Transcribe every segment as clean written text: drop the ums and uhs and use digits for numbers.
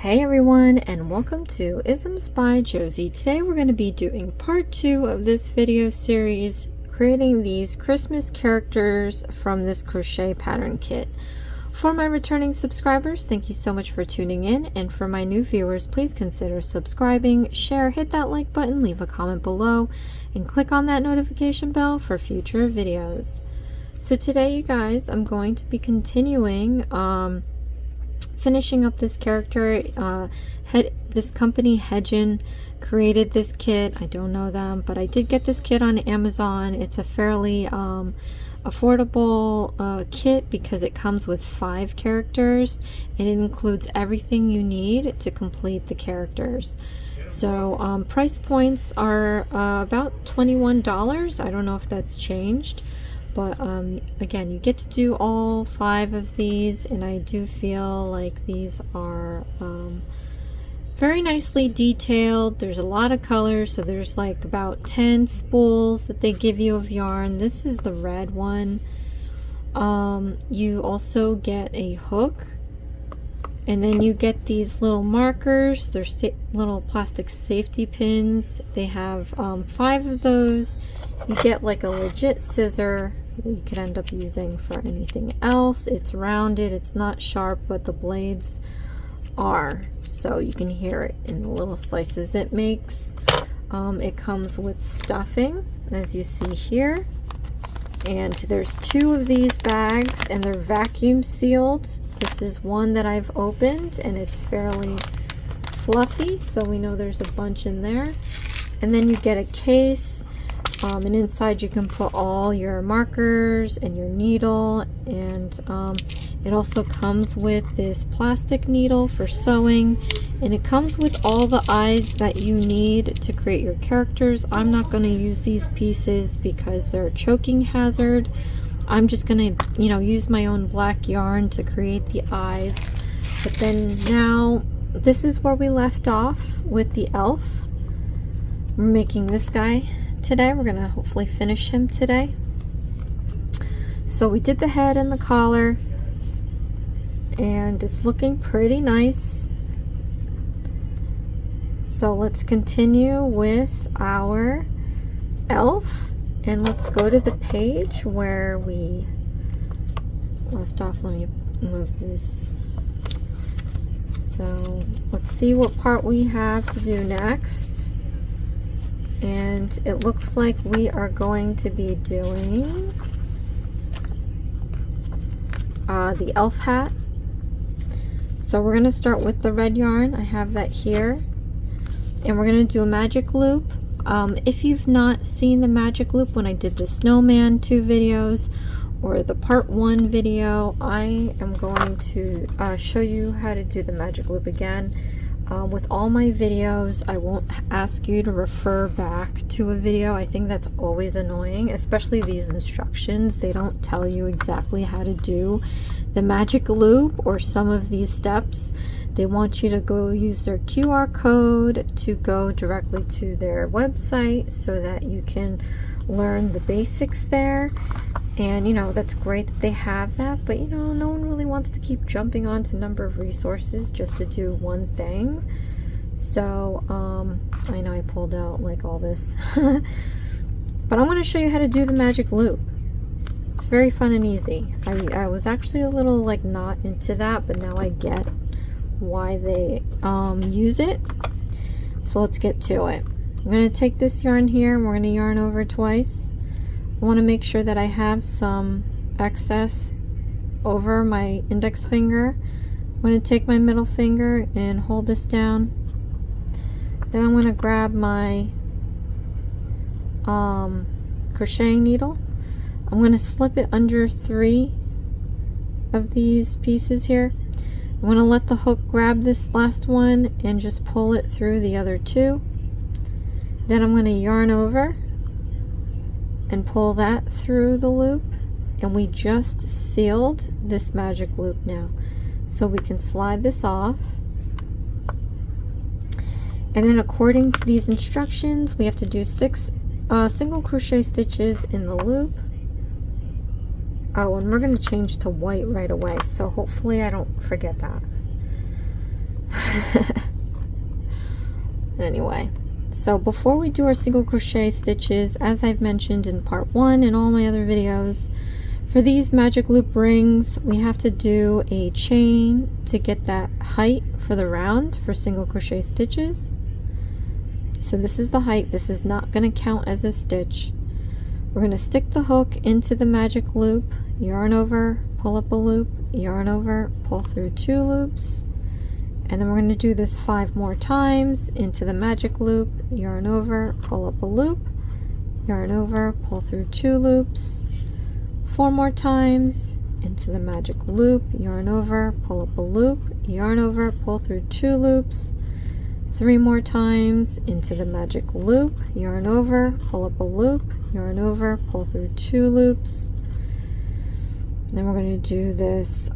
Hey everyone, and welcome to IsmsBy Josie. Today we're going to be doing part 2 of this video series, creating these Christmas characters from this crochet pattern kit. For my returning subscribers, thank you so much for tuning in, and for my new viewers, please consider subscribing, share, hit that like button, leave a comment below, and click on that notification bell for future videos. So today, you guys, I'm going to be continuing finishing up this character. This company HEJIN created this kit. I don't know them, but I did get this kit on Amazon. It's a fairly affordable kit because it comes with 5 characters and it includes everything you need to complete the characters. So price points are about $21. I don't know if that's changed. But again, you get to do all 5 of these, and I do feel like these are very nicely detailed. There's a lot of colors, so there's like about 10 spools that they give you of yarn. This is the red one. You also get a hook, and then you get these little markers. They're little plastic safety pins. They have 5 of those. You get like a legit scissor that you could end up using for anything else. It's rounded, it's not sharp, but the blades are, so you can hear it in the little slices it makes. It comes with stuffing, as you see here, and there's 2 of these bags, and they're vacuum sealed. This is one that I've opened, and it's fairly fluffy, so we know there's a bunch in there. And then you get a case. And inside you can put all your markers and your needle, and it also comes with this plastic needle for sewing, and it comes with all the eyes that you need to create your characters. I'm not going to use these pieces because they're a choking hazard. I'm just going to, use my own black yarn to create the eyes. But then now, this is where we left off with the elf. We're making this guy today. We're gonna hopefully finish him today. So we did the head and the collar, and it's looking pretty nice. So let's continue with our elf, and let's go to the page where we left off. Let me move this. So let's see what part we have to do next. And it looks like we are going to be doing the elf hat. So we're going to start with the red yarn. I have that here. And we're going to do a magic loop. If you've not seen the magic loop when I did the Snowman 2 videos or the part 1 video, I am going to show you how to do the magic loop again. With all my videos, I won't ask you to refer back to a video. I think that's always annoying, especially these instructions. They don't tell you exactly how to do the magic loop or some of these steps. They want you to go use their QR code to go directly to their website so that you can learn the basics there. And that's great that they have that, but no one really wants to keep jumping onto a number of resources just to do one thing. So I know I pulled out like all this but I want to show you how to do the magic loop. It's very fun and easy. I was actually a little like not into that, but now I get why they use it. So let's get to it. I'm going to take this yarn here and we're going to yarn over twice. I want to make sure that I have some excess over my index finger. I'm going to take my middle finger and hold this down. Then I'm going to grab my crocheting needle. I'm going to slip it under 3 of these pieces here. I'm going to let the hook grab this last one and just pull it through the other 2. Then I'm going to yarn over and pull that through the loop, and we just sealed this magic loop now. So we can slide this off, and then according to these instructions we have to do 6 single crochet stitches in the loop. Oh, and we're going to change to white right away, so hopefully I don't forget that. Anyway, so before we do our single crochet stitches, as I've mentioned in part 1 and all my other videos, for these magic loop rings, we have to do a chain to get that height for the round for single crochet stitches. So this is the height. This is not going to count as a stitch. We're going to stick the hook into the magic loop, yarn over, pull up a loop, yarn over, pull through 2 loops, and then we're going to do this 5 more times into the magic loop, yarn over, pull up a loop, yarn over, pull through 2 loops, 4 more times into the magic loop, yarn over, pull up a loop, yarn over, pull through 2 loops, 3 more times into the magic loop, yarn over, pull up a loop, yarn over, pull through 2 loops. Then we're going to do this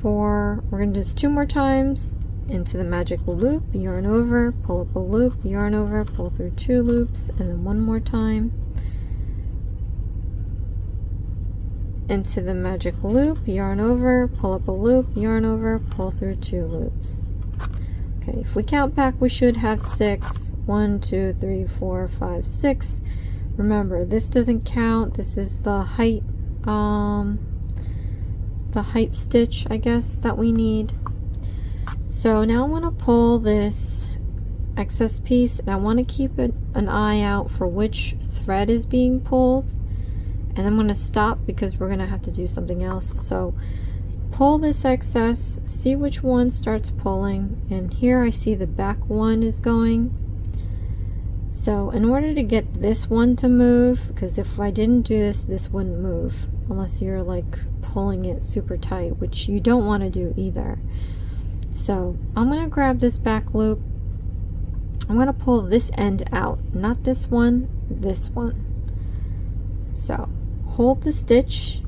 we're going to do this 2 more times into the magic loop, yarn over, pull up a loop, yarn over, pull through 2 loops, and then 1 more time into the magic loop, yarn over, pull up a loop, yarn over, pull through 2 loops. Okay, if we count back, we should have 6. 1, 2, 3, 4, 5, 6. Remember, this doesn't count. This is the height stitch, I guess, that we need. So now I want to pull this excess piece, and I want to keep an eye out for which thread is being pulled, and I'm going to stop because we're going to have to do something else. So pull this excess, see which one starts pulling, and here I see the back one is going. So in order to get this one to move, because if I didn't do this, this wouldn't move unless you're like pulling it super tight, which you don't want to do either. So I'm going to grab this back loop. I'm going to pull this end out, not this one, this one. So hold the stitch,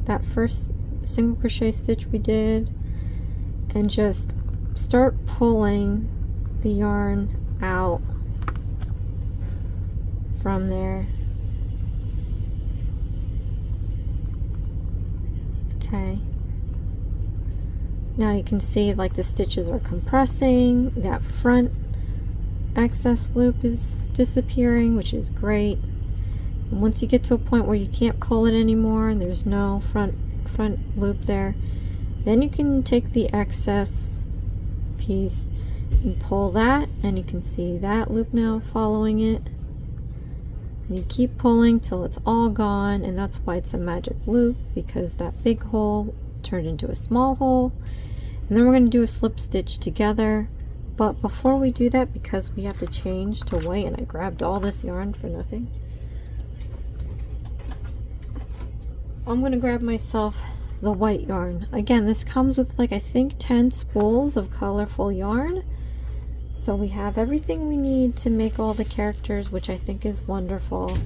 that first single crochet stitch we did, and just start pulling the yarn out from there. Okay. Now you can see like the stitches are compressing. That front excess loop is disappearing, which is great. And once you get to a point where you can't pull it anymore and there's no front loop there, then you can take the excess piece and pull that, and you can see that loop now following it. And you keep pulling till it's all gone, and that's why it's a magic loop, because that big hole turned into a small hole. And then we're going to do a slip stitch together. But before we do that, because we have to change to white, and I grabbed all this yarn for nothing, I'm going to grab myself the white yarn. Again, this comes with like I think 10 spools of colorful yarn. So we have everything we need to make all the characters, which I think is wonderful.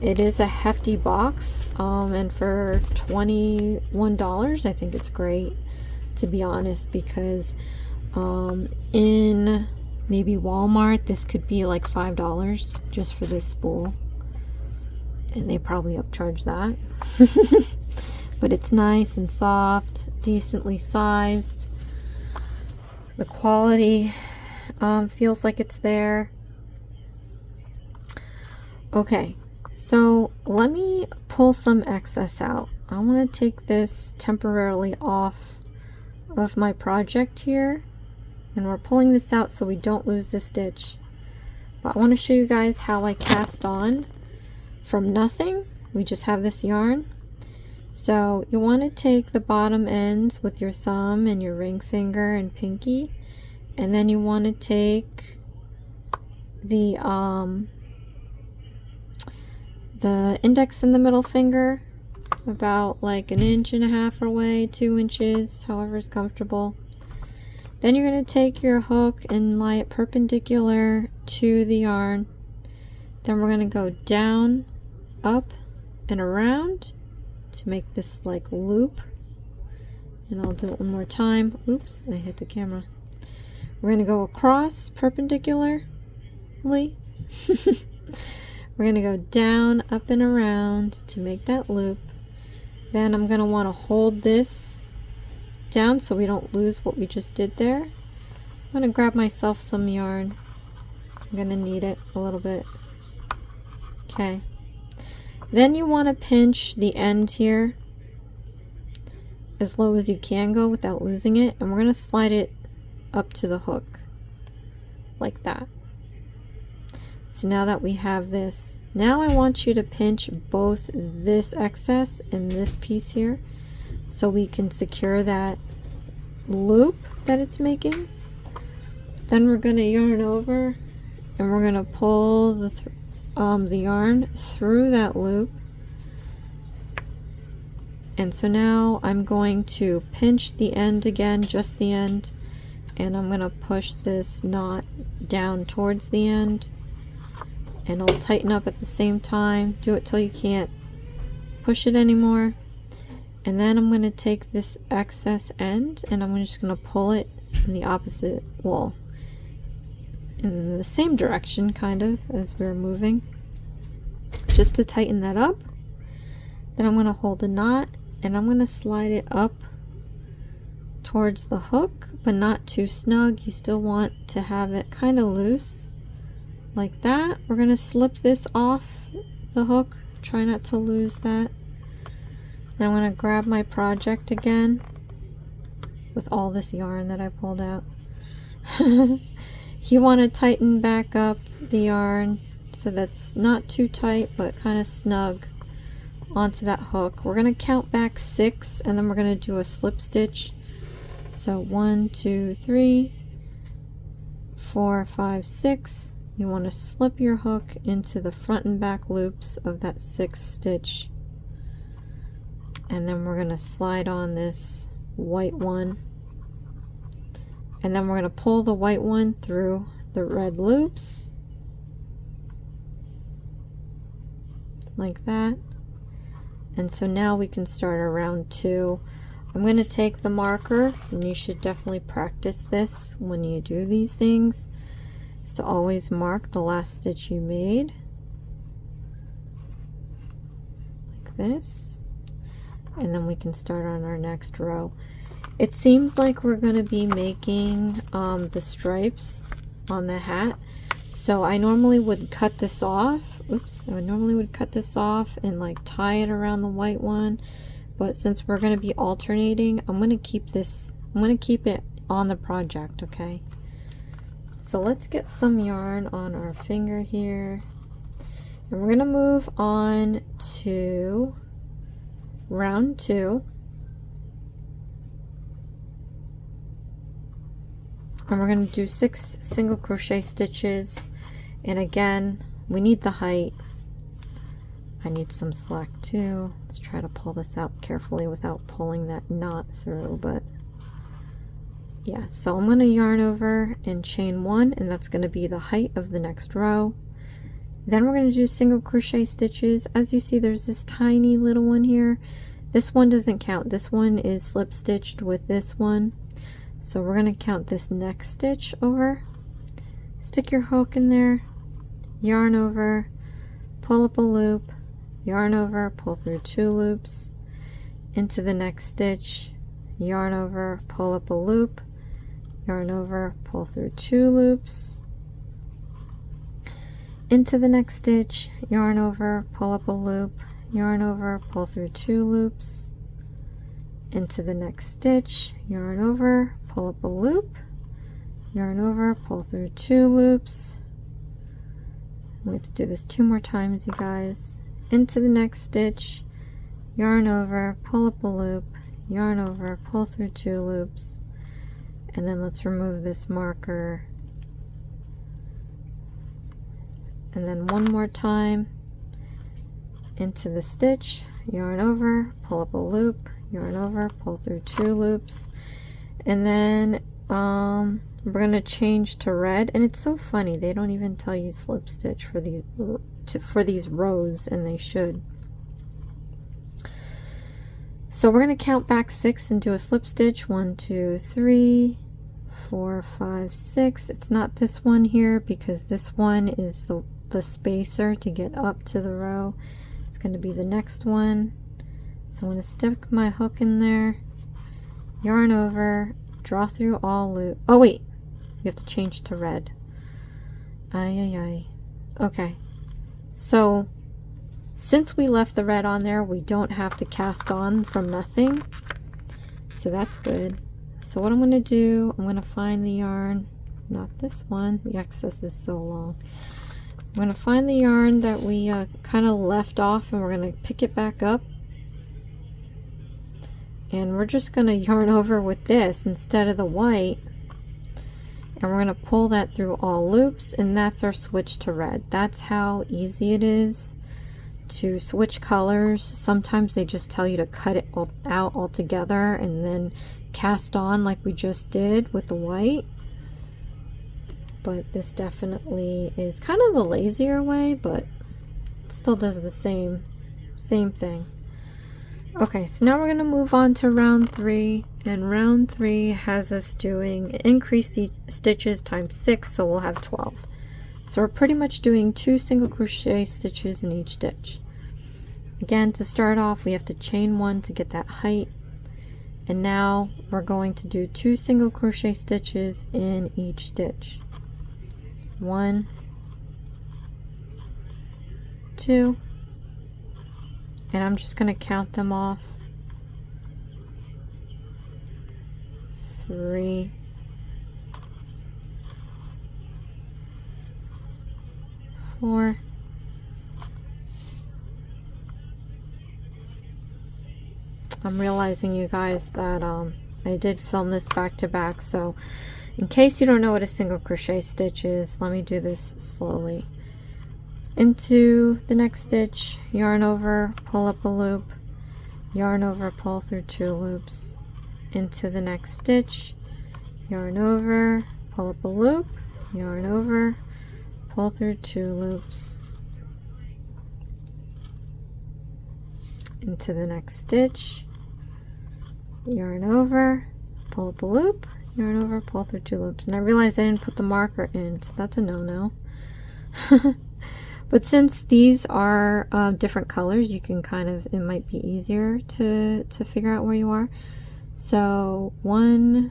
It is a hefty box, and for $21, I think it's great, to be honest, because in maybe Walmart, this could be like $5 just for this spool. And they probably upcharge that. But it's nice and soft, decently sized. The quality feels like it's there. Okay, so let me pull some excess out. I want to take this temporarily off of my project here, and we're pulling this out so we don't lose the stitch. But I want to show you guys how I cast on from nothing. We just have this yarn. So you want to take the bottom ends with your thumb and your ring finger and pinky, and then you want to take the index and the middle finger about like 1.5 inches away, 2 inches, however is comfortable. Then you're going to take your hook and lie it perpendicular to the yarn. Then we're going to go down, up, and around to make this like loop. And I'll do it one more time. Oops, I hit the camera. We're going to go across perpendicularly. We're going to go down, up, and around to make that loop. Then I'm going to want to hold this down so we don't lose what we just did there. I'm gonna grab myself some yarn. I'm gonna need it a little bit. Okay. Then you want to pinch the end here as low as you can go without losing it, and we're gonna slide it up to the hook like that. So now that we have this, now I want you to pinch both this excess and this piece here so we can secure that loop that it's making. Then we're going to yarn over and we're going to pull the yarn through that loop. And so now I'm going to pinch the end again, just the end, and I'm going to push this knot down towards the end, and I'll tighten up at the same time. Do it till you can't push it anymore. And then I'm going to take this excess end and I'm just going to pull it in the opposite, well, in the same direction kind of as we're moving, just to tighten that up. Then I'm going to hold the knot and I'm going to slide it up towards the hook, but not too snug. You still want to have it kind of loose like that. We're going to slip this off the hook. Try not to lose that. Then I'm going to grab my project again with all this yarn that I pulled out. You want to tighten back up the yarn so that's not too tight but kind of snug onto that hook. We're going to count back 6 and then we're going to do a slip stitch. So 1, 2, 3, 4, 5, 6. You want to slip your hook into the front and back loops of that 6th stitch. And then we're going to slide on this white one. And then we're going to pull the white one through the red loops. Like that. And so now we can start our round 2. I'm going to take the marker, and you should definitely practice this when you do these things, is to always mark the last stitch you made. Like this. And then we can start on our next row. It seems like we're going to be making the stripes on the hat. So I normally would cut this off. Oops. I normally would cut this off and like tie it around the white one. But since we're going to be alternating, I'm going to keep this, I'm going to keep it on the project, okay? So let's get some yarn on our finger here. And we're going to move on to round 2. And we're going to do 6 single crochet stitches. And again, we need the height. I need some slack too. Let's try to pull this out carefully without pulling that knot through, but yeah, so I'm going to yarn over and chain 1, and that's going to be the height of the next row. Then we're going to do single crochet stitches. As you see, there's this tiny little one here. This one doesn't count. This one is slip stitched with this one. So we're going to count this next stitch over. Stick your hook in there, yarn over, pull up a loop, yarn over, pull through 2 loops, into the next stitch, yarn over, pull up a loop, yarn over, pull through 2 loops, into the next stitch, yarn over, pull up a loop, yarn over, pull through 2 loops, into the next stitch, yarn over, pull up a loop, yarn over, pull through 2 loops. We have to do this 2 more times, you guys. Into the next stitch, yarn over, pull up a loop, yarn over, pull through 2 loops, and then let's remove this marker. And then 1 more time, into the stitch, yarn over, pull up a loop, yarn over, pull through 2 loops, and then we're going to change to red. And it's so funny, they don't even tell you slip stitch for these rows, and they should. So we're going to count back 6 and do a slip stitch. 1, 2, 3, 4, 5, 6. It's not this one here because this one is the spacer to get up to the row. It's going to be the next one. So I'm going to stick my hook in there, yarn over, draw through all loop. Oh wait, we have to change to red. Okay, so since we left the red on there, we don't have to cast on from nothing, so that's good. So what I'm going to do, I'm going to find the yarn, not this one, the excess is so long. I'm going to find the yarn that we kind of left off, and we're going to pick it back up, and we're just going to yarn over with this instead of the white, and we're going to pull that through all loops, and that's our switch to red. That's how easy it is to switch colors. Sometimes they just tell you to cut it all out altogether and then cast on like we just did with the white, but this definitely is kind of the lazier way, but it still does the same thing. Okay, so now we're going to move on to round 3, and round 3 has us doing increased stitches times 6, so we'll have 12. So we're pretty much doing 2 single crochet stitches in each stitch. Again, to start off, we have to chain 1 to get that height, and now we're going to do 2 single crochet stitches in each stitch. 1, 2, and I'm just going to count them off. 3, 4, 5. I'm realizing, you guys, that I did film this back to back, so in case you don't know what a single crochet stitch is, let me do this slowly. Into the next stitch, yarn over, pull up a loop, yarn over, pull through 2 loops. Into the next stitch, yarn over, pull up a loop, yarn over, pull through 2 loops. Into the next stitch, yarn over, pull up a loop, yarn over, pull through 2 loops. And I realized I didn't put the marker in, so that's a no-no. But since these are different colors, you can kind of, it might be easier to figure out where you are. So 1,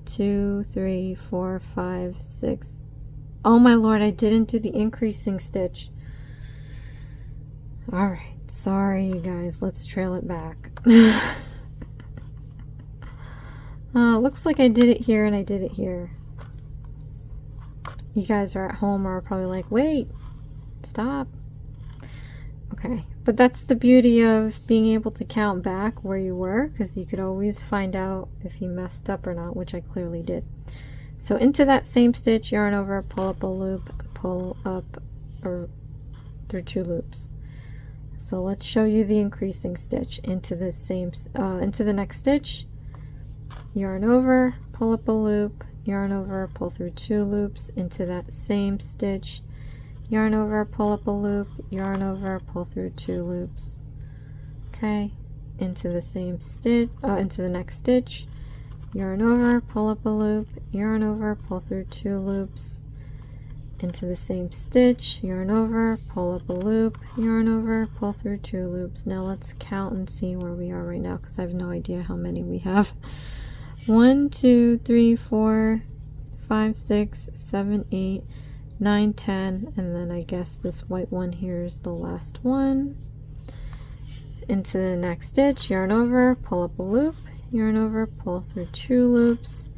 2, 3, 4, 5, 6. Oh my lord, I didn't do the increasing stitch. Alright, sorry you guys, let's trail it back. Looks like I did it here and I did it here. You guys are at home are probably like, wait, stop. Okay, but that's the beauty of being able to count back where you were, because you could always find out if you messed up or not, which I clearly did. So into that same stitch, yarn over, pull up a loop, pull up or through 2 loops. So let's show you the increasing stitch. Into the same into the next stitch, yarn over, pull up a loop, yarn over, pull through 2 loops. Into that same stitch, yarn over, pull up a loop, yarn over, pull through 2 loops. Okay, into the same stitch, into the next stitch, yarn over, pull up a loop, yarn over, pull through 2 loops. Into the same stitch, yarn over, pull up a loop, yarn over, pull through 2 loops. Now let's count and see where we are right now, because I have no idea how many we have. 1, 2, 3, 4, 5, 6, 7, 8, 9, 10, and then I guess this white one here is the last one. Into the next stitch, yarn over, pull up a loop, yarn over, pull through 2 loops.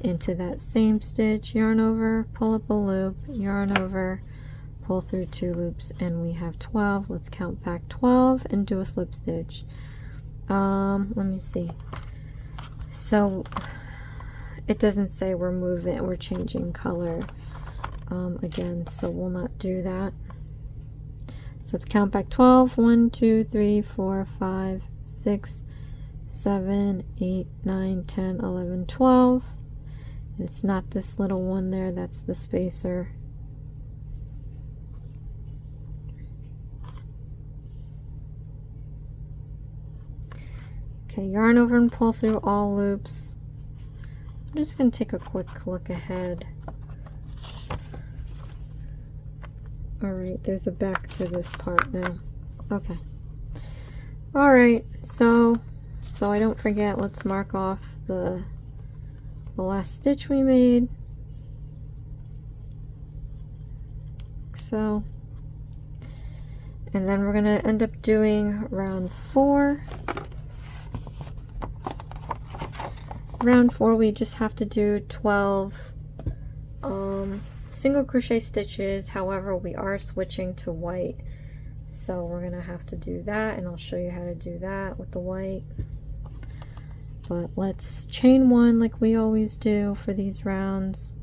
Into that same stitch, yarn over, pull up a loop, yarn over, pull through 2 loops, and we have 12. Let's count back 12 and do a slip stitch. Let me see. So it doesn't say we're changing color again, so we'll not do that. So let's count back 12. 1, 2, 3, 4, 5, 6, 7, 8, 9, 10, 11, 12. It's not this little one there, that's the spacer. Okay, yarn over and pull through all loops. I'm just going to take a quick look ahead. Alright, there's a back to this part now. Okay. Alright, so so I don't forget, let's mark off the last stitch we made. So, and then we're going to end up doing round 4. Round 4 we just have to do 12 single crochet stitches. However, we are switching to white, so we're gonna have to do that, and I'll show you how to do that with the white. But let's chain 1 like we always do for these rounds.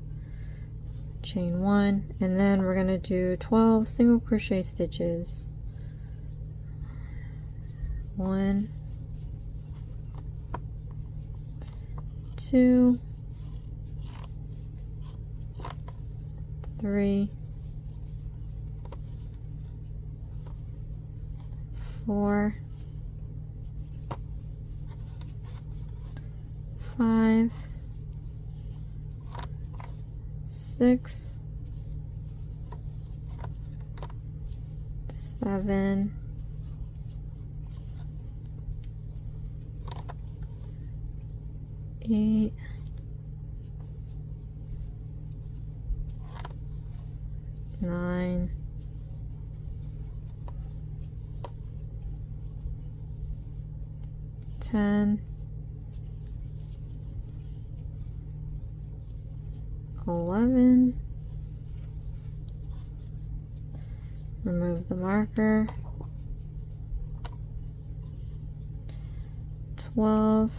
Chain 1, and then we're gonna do 12 single crochet stitches. 1, 2, 3, 4, 5, 6, 7, 8, 9, 10, 11, remove the marker, 12,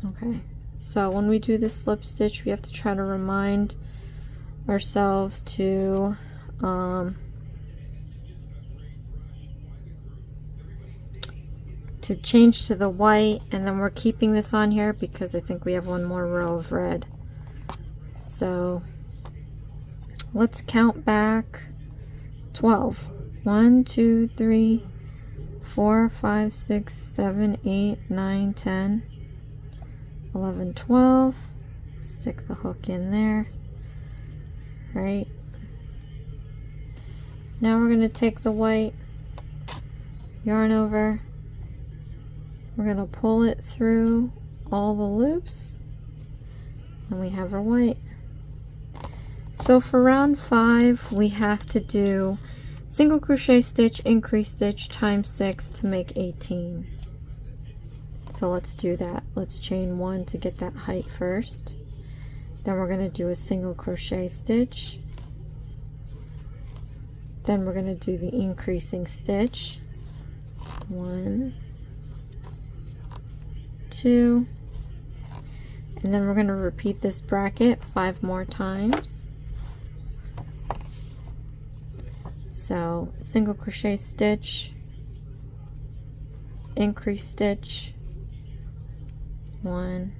'Okay, so when we do the slip stitch, we have to try to remind ourselves to change to the white, and then we're keeping this on here because I think we have one more row of red. So let's count back 12. 1, 2, 3, 4, 5, 6, 7, 8, 9, 10, 11, 12. Stick the hook in there. Right. Now we're going to take the white, yarn over. We're going to pull it through all the loops, and we have our white. So for round 5, we have to do single crochet stitch, increase stitch times 6 to make 18. So let's do that. Let's chain 1 to get that height first. Then we're going to do a single crochet stitch. Then we're going to do the increasing stitch. 1, 2, and then we're going to repeat this bracket 5 more times. So single crochet stitch, increase stitch, 1,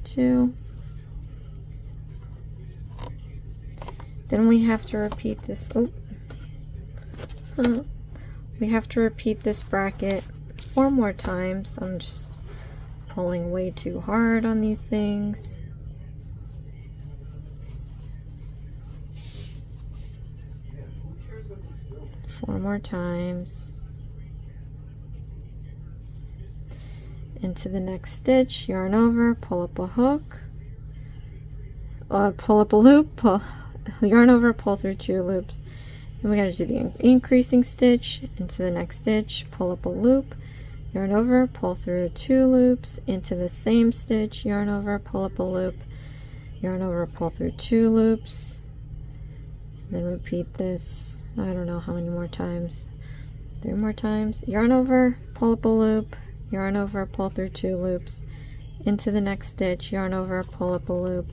2, then we have to repeat this. We have to repeat this bracket 4 more times. I'm just pulling way too hard on these things. Four more times. Into the next stitch, yarn over, pull up a hook, pull up a loop, yarn over, pull through 2 loops. Then we got to do the increasing stitch, into the next stitch, pull up a loop, yarn over, pull through 2 loops, into the same stitch, yarn over, pull up a loop, yarn over, pull through 2 loops. Then repeat this, I don't know how many more times, 3 more times, yarn over, pull up a loop, yarn over, pull through 2 loops, into the next stitch, yarn over, pull up a loop,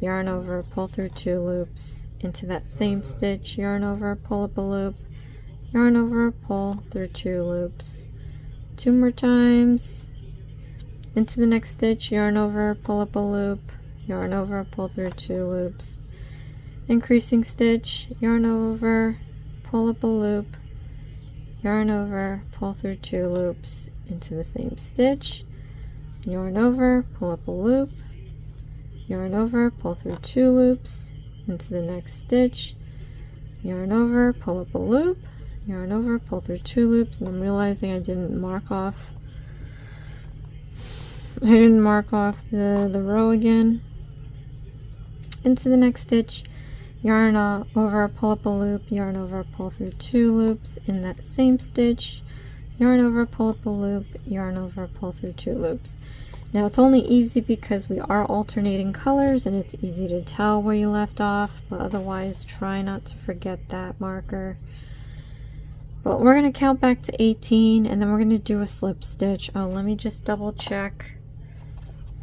yarn over, pull through 2 loops, into that same stitch, yarn over, pull up a loop, yarn over, pull through 2 loops, 2 more times, into the next stitch, yarn over, pull up a loop, yarn over, pull through 2 loops, increasing stitch, yarn over, pull up a loop, yarn over, pull through 2 loops, into the same stitch, yarn over, pull up a loop, yarn over, pull through 2 loops, into the next stitch, yarn over, pull up a loop, yarn over, pull through 2 loops, and I'm realizing I didn't mark off the row again. Into the next stitch, yarn over, pull up a loop, yarn over, pull through 2 loops in that same stitch, yarn over, pull up a loop, yarn over, pull through 2 loops. Now it's only easy because we are alternating colors and it's easy to tell where you left off, but otherwise try not to forget that marker. But we're going to count back to 18 and then we're going to do a slip stitch. Oh, let me just double check.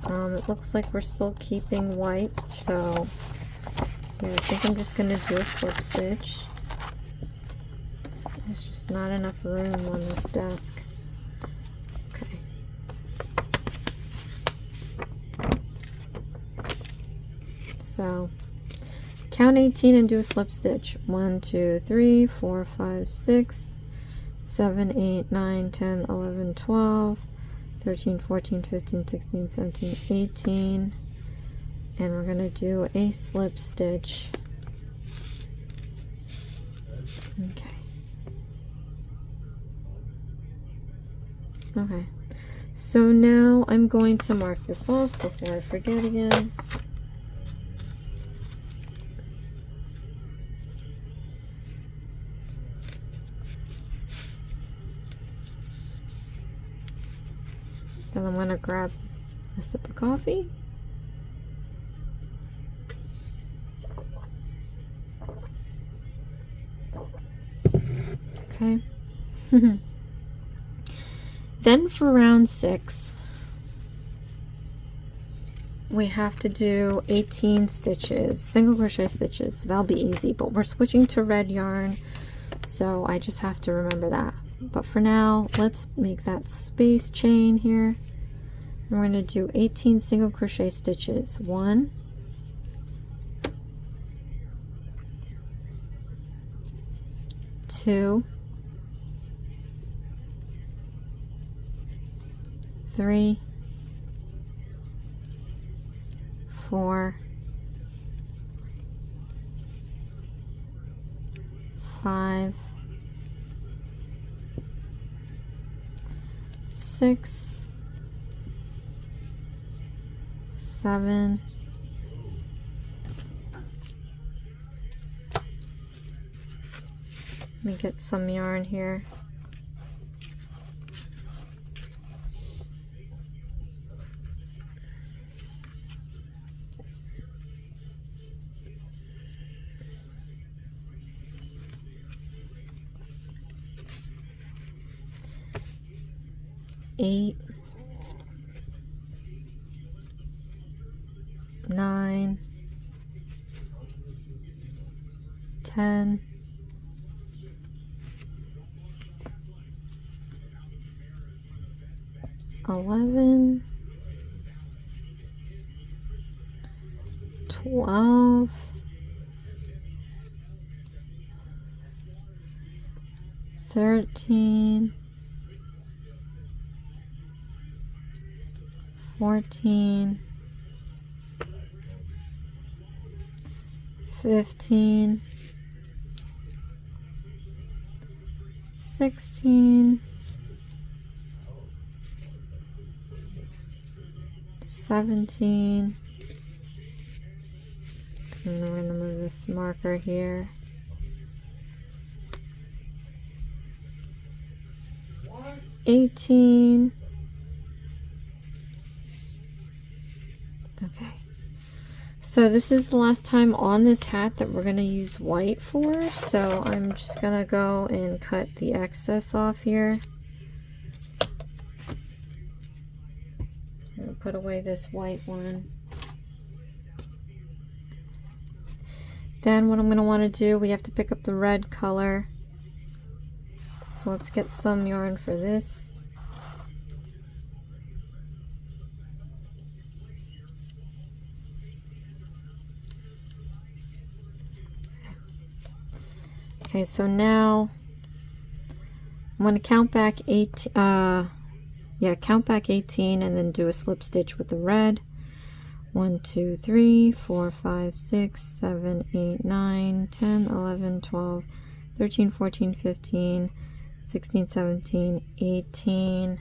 It looks like we're still keeping white, so yeah, I think I'm just going to do a slip stitch. There's just not enough room on this desk. Okay. So count 18 and do a slip stitch. 1, 2, 3, 4, 5, 6, 7, 8, 9, 10, 11, 12, 13, 14, 15, 16, 17, 18. And we're going to do a slip stitch. Okay. Okay. So now I'm going to mark this off before I forget again. Then I'm going to grab a sip of coffee. Okay. Then for round 6, we have to do 18 stitches, single crochet stitches. So that'll be easy, but we're switching to red yarn, so I just have to remember that. But for now, let's make that space chain here. We're going to do 18 single crochet stitches. 1, 2, 3, 4, 5, 6, 7, 8. Let me get some yarn here. 8, 9, 10, 11, 12, 13, 14, 15, 16, 17, and we're going to move this marker here. 18. Okay. So this is the last time on this hat that we're going to use white for, so I'm just going to go and cut the excess off here. I'm going to put away this white one. Then what I'm going to want to do, we have to pick up the red color. So let's get some yarn for this. Okay, so now I'm going to count back 18 and then do a slip stitch with the red. 1, 2, 3, 4, 5, 6, 7, 8, 9, 10, 11, 12, 13, 14, 15, 16, 17, 18,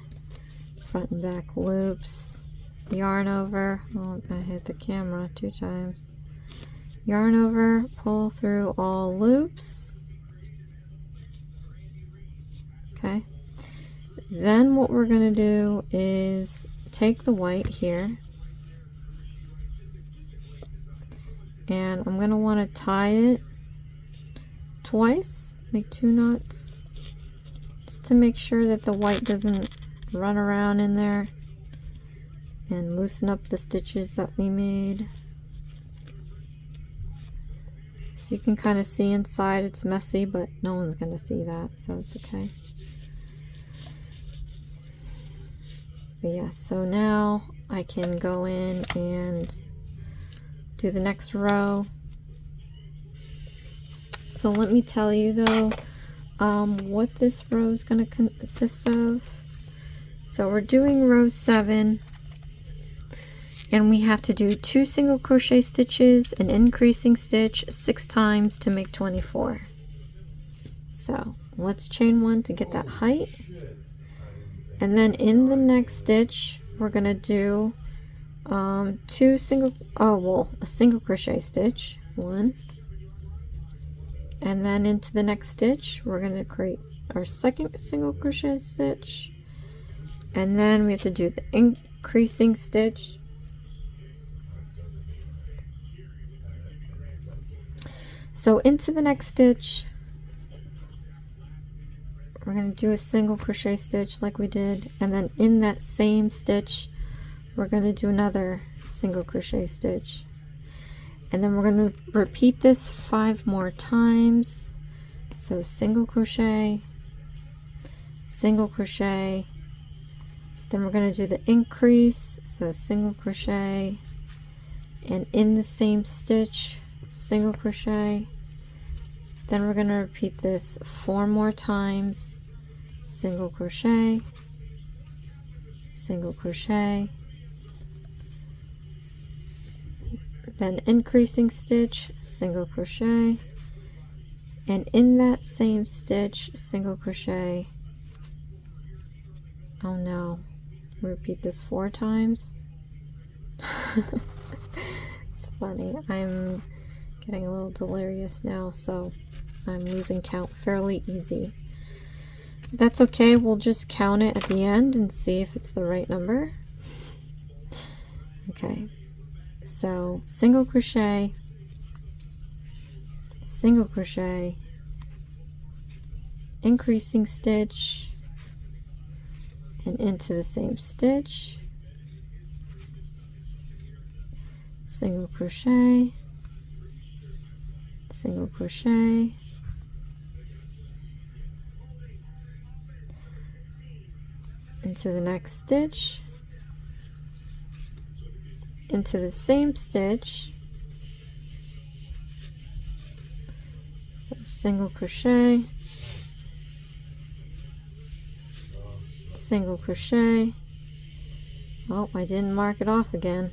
front and back loops, yarn over, oh, I hit the camera 2 times, yarn over, pull through all loops, okay. Then what we're going to do is take the white here, and I'm going to want to tie it twice, make 2 knots, just to make sure that the white doesn't run around in there and loosen up the stitches that we made. So you can kind of see inside, it's messy, but no one's going to see that, so it's okay. But yeah, so now I can go in and do the next row. So let me tell you though, what this row is going to consist of. So we're doing row 7, and we have to do 2 single crochet stitches, an increasing stitch 6 times to make 24. So let's chain 1 to get that height. And then in the next stitch, we're going to do a single crochet stitch, 1. And then into the next stitch, we're going to create our second single crochet stitch. And then we have to do the increasing stitch. So into the next stitch, we're going to do a single crochet stitch like we did, and then in that same stitch we're going to do another single crochet stitch, and then we're going to repeat this 5 more times. So single crochet, single crochet, then we're going to do the increase, so single crochet, and in the same stitch single crochet. Then we're going to repeat this 4 more times, single crochet, single crochet, then increasing stitch, single crochet, and in that same stitch, single crochet. Oh no, repeat this 4 times. It's funny, I'm getting a little delirious now, so I'm losing count fairly easy. That's okay, we'll just count it at the end and see if it's the right number. Okay, so single crochet, single crochet, increasing stitch, and into the same stitch, single crochet, single crochet, into the next stitch, into the same stitch, so single crochet, single crochet. Oh, I didn't mark it off again.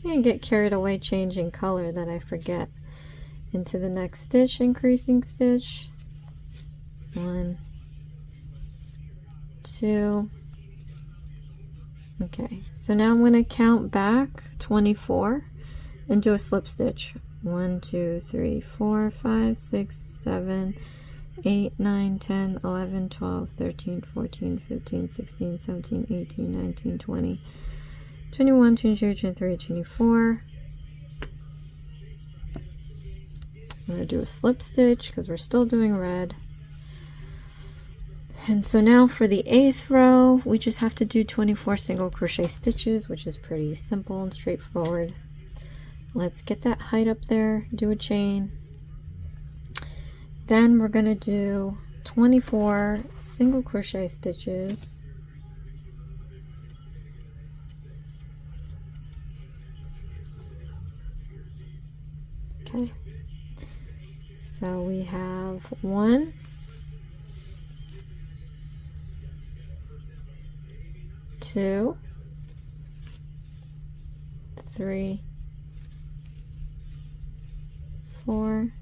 I get carried away changing color that I forget. Into the next stitch, increasing stitch, 1, 2. Okay, so now I'm going to count back 24 and do a slip stitch. 1, 2, 3, 4, 5, 6, 7, 8, 9, 10, 11, 12, 13, 14, 15, 16, 17, 18, 19, 20, 21, 22, 23, 24. I'm going to do a slip stitch because we're still doing red. And so now for the 8th row, we just have to do 24 single crochet stitches, which is pretty simple and straightforward. Let's get that height up there, do a chain. Then we're going to do 24 single crochet stitches. Okay, so we have 1, 2, 3, 4,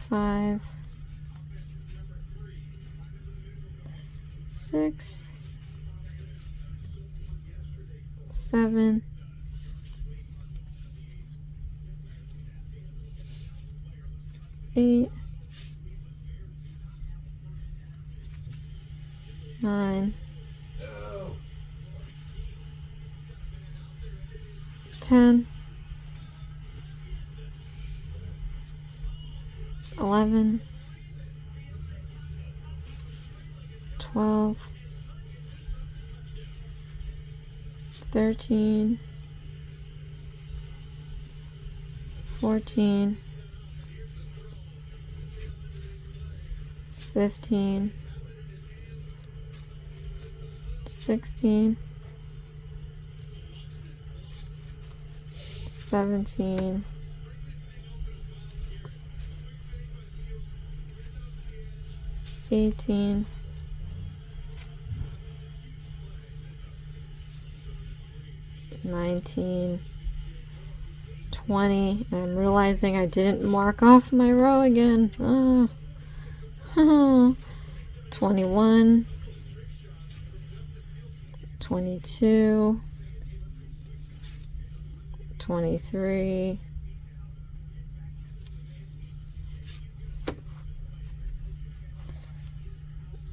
5, 6, 7, 8, 9, 10, 11, 12, 13, 14, 15, 16, 17, 18, 19, 20, and I'm realizing I didn't mark off my row again. 21, 22, 23,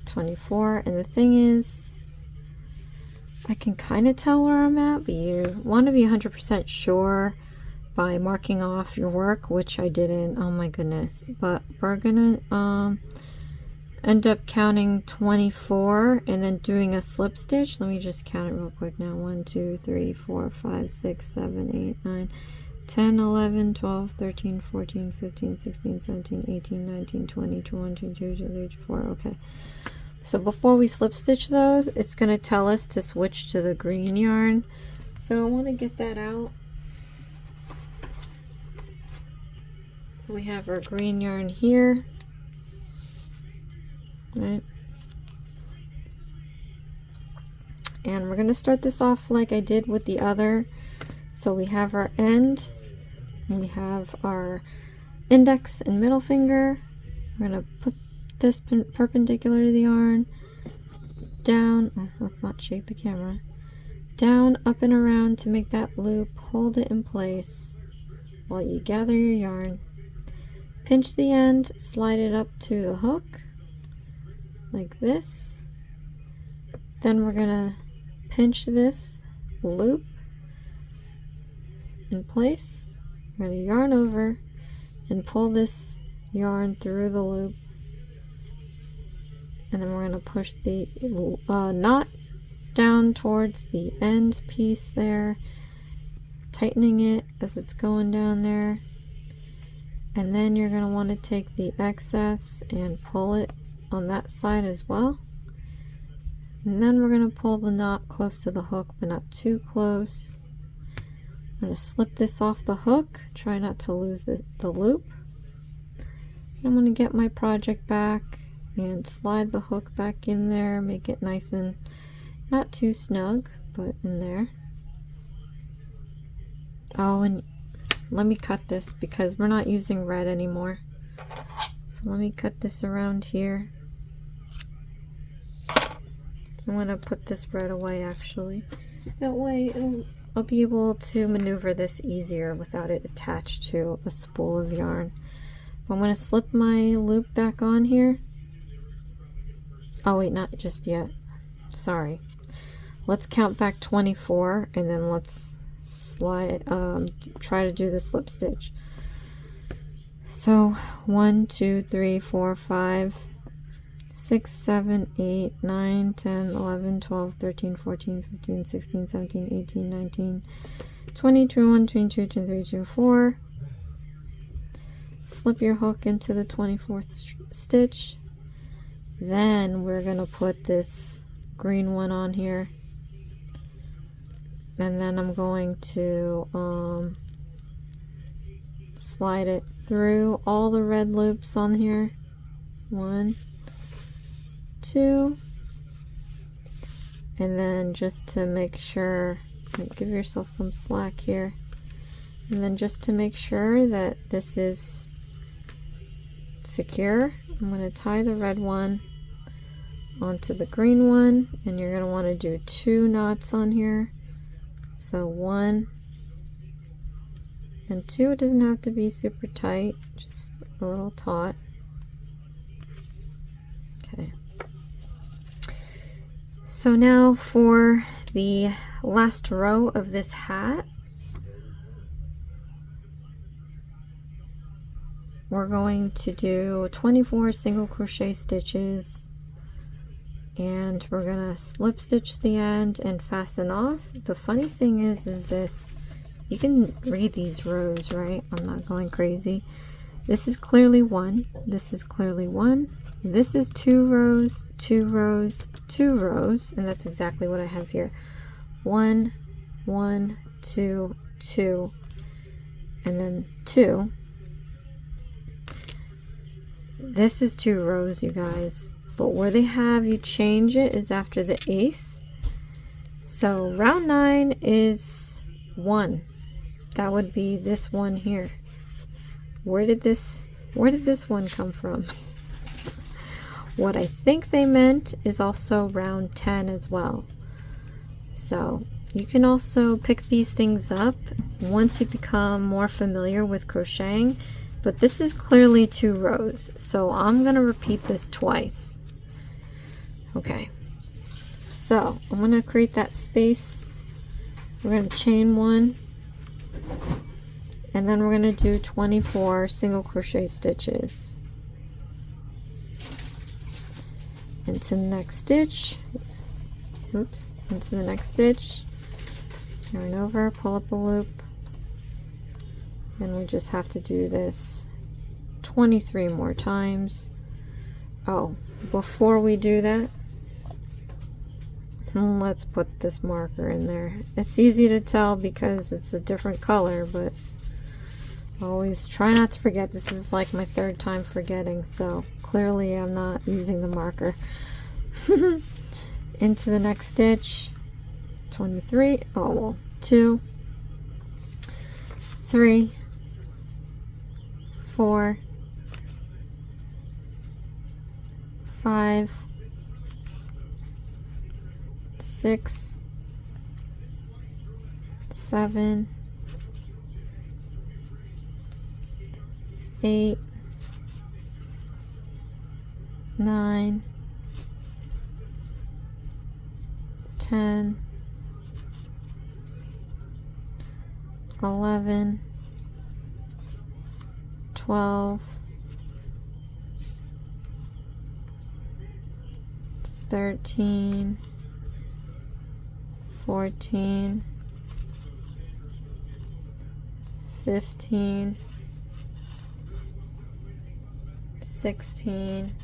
24, and the thing is, I can kind of tell where I'm at, but you want to be 100% sure by marking off your work, which I didn't. Oh my goodness. But we're gonna end up counting 24 and then doing a slip stitch. Let me just count it real quick now. 1, 2, 3, 4, 5, 6, 7, 8, 9, 10, 11, 12, 13, 14, 15, 16, 17, 18, 19, 20, 21, 22, 23, 24. Okay. So before we slip stitch those, it's going to tell us to switch to the green yarn. So I want to get that out. We have our green yarn here. Right. And we're going to start this off like I did with the other. So we have our end. We have our index and middle finger. We're going to put this perpendicular to the yarn, down, let's not shake the camera, down, up and around to make that loop, hold it in place while you gather your yarn, pinch the end, slide it up to the hook like this, then we're gonna pinch this loop in place, we're gonna yarn over and pull this yarn through the loop. And then we're going to push the knot down towards the end piece there, tightening it as it's going down there. And then you're going to want to take the excess and pull it on that side as well. And then we're going to pull the knot close to the hook, but not too close. I'm going to slip this off the hook, try not to lose the loop. I'm going to get my project back and slide the hook back in there, make it nice and not too snug, but in there. Oh, and let me cut this because we're not using red anymore. So let me cut this around here. I'm going to put this red away actually. That way I'll be able to maneuver this easier without it attached to a spool of yarn. I'm going to slip my loop back on here. Oh wait, not just yet. Sorry. Let's count back 24 and then let's slide, try to do the slip stitch. So 1, 2, 3, 4, 5, 6, 7, 8, 9, 10, 11, 12, 13, 14, 15, 16, 17, 18, 19, 20, 21, 22, 23, 24. Slip your hook into the 24th stitch. Then we're going to put this green one on here. And then I'm going to slide it through all the red loops on here. 1, 2. And then just to make sure, give yourself some slack here. And then just to make sure that this is secure, I'm going to tie the red one onto the green one, and you're going to want to do 2 knots on here. So 1 and 2. It doesn't have to be super tight, just a little taut. Okay. So now for the last row of this hat, we're going to do 24 single crochet stitches, and we're gonna slip stitch the end and fasten off. The funny thing is this, you can read these rows, right? I'm not going crazy. This is clearly 1, this is clearly 1, this is 2 rows, 2 rows, 2 rows, and that's exactly what I have here. 1, 1, 2, 2, and then 2. This is 2 rows, you guys, but where they have you change it is after the 8th. So round 9 is 1. That would be this one here. Where did this one come from? What I think they meant is also round 10 as well. So you can also pick these things up once you become more familiar with crocheting, but this is clearly 2 rows, so I'm gonna repeat this twice. Okay, so I'm gonna create that space. We're gonna chain 1, and then we're gonna do 24 single crochet stitches into the next stitch. Oops, into the next stitch, yarn over, pull up a loop, and we just have to do this 23 more times. Oh, before we do that, let's put this marker in there. It's easy to tell because it's a different color, but always try not to forget. This is like my 3rd time forgetting, so clearly I'm not using the marker. Into the next stitch, 23, oh well, 2, 3, 4, 5, 6, 7, 8, 9, 10, 11, 12, 13, 14, 15, 16,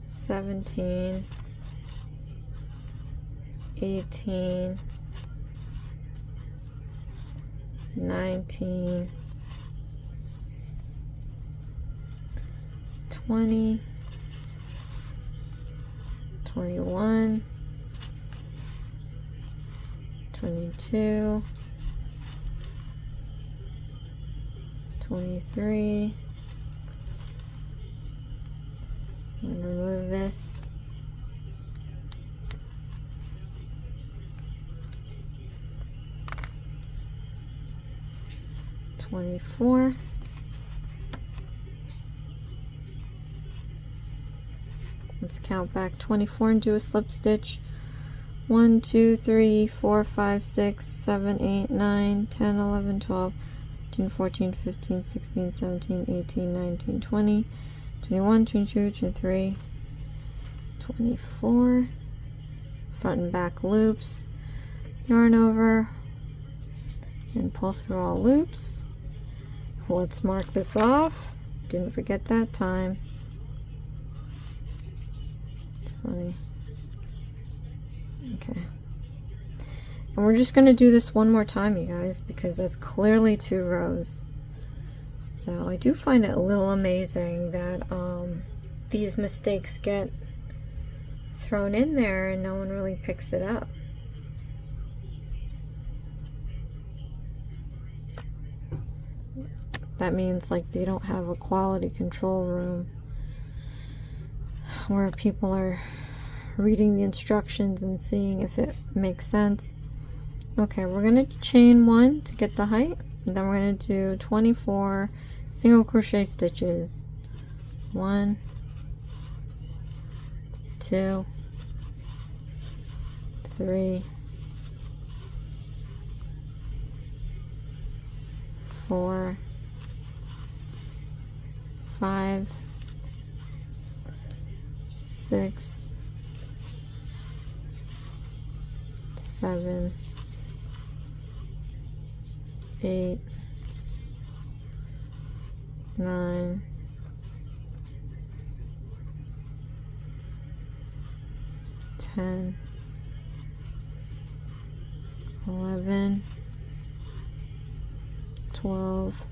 17, 18, 19, 20, 21, 22, 23. I'm going to remove this. 24. Let's count back 24 and do a slip stitch. 1, 2, 3, 4, 5, 6, 7, 8, 9, 10, 11, 12, 13, 14, 15, 16, 17, 18, 19, 20, 21, 22, 23, 24. Front and back loops. Yarn over and pull through all loops. Let's mark this off. Didn't forget that time. It's funny. Okay. And we're just going to do this one more time, you guys, because that's clearly 2 rows. So I do find it a little amazing that these mistakes get thrown in there and no one really picks it up. That means like they don't have a quality control room where people are reading the instructions and seeing if it makes sense. Okay, we're going to chain 1 to get the height, and then we're going to do 24 single crochet stitches. 1, 2, 3, 4, 5, 6, 7, 8, 9, 10, 11, 12,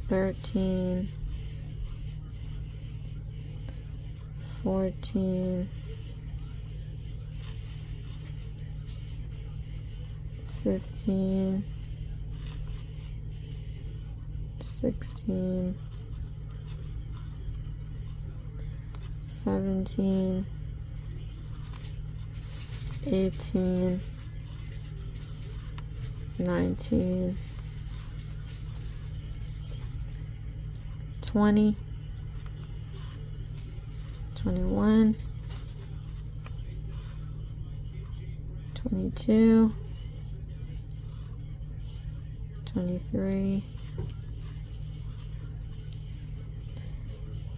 13, 14, 15, 16, 17, 18, 19, 20, 21, 22, 23,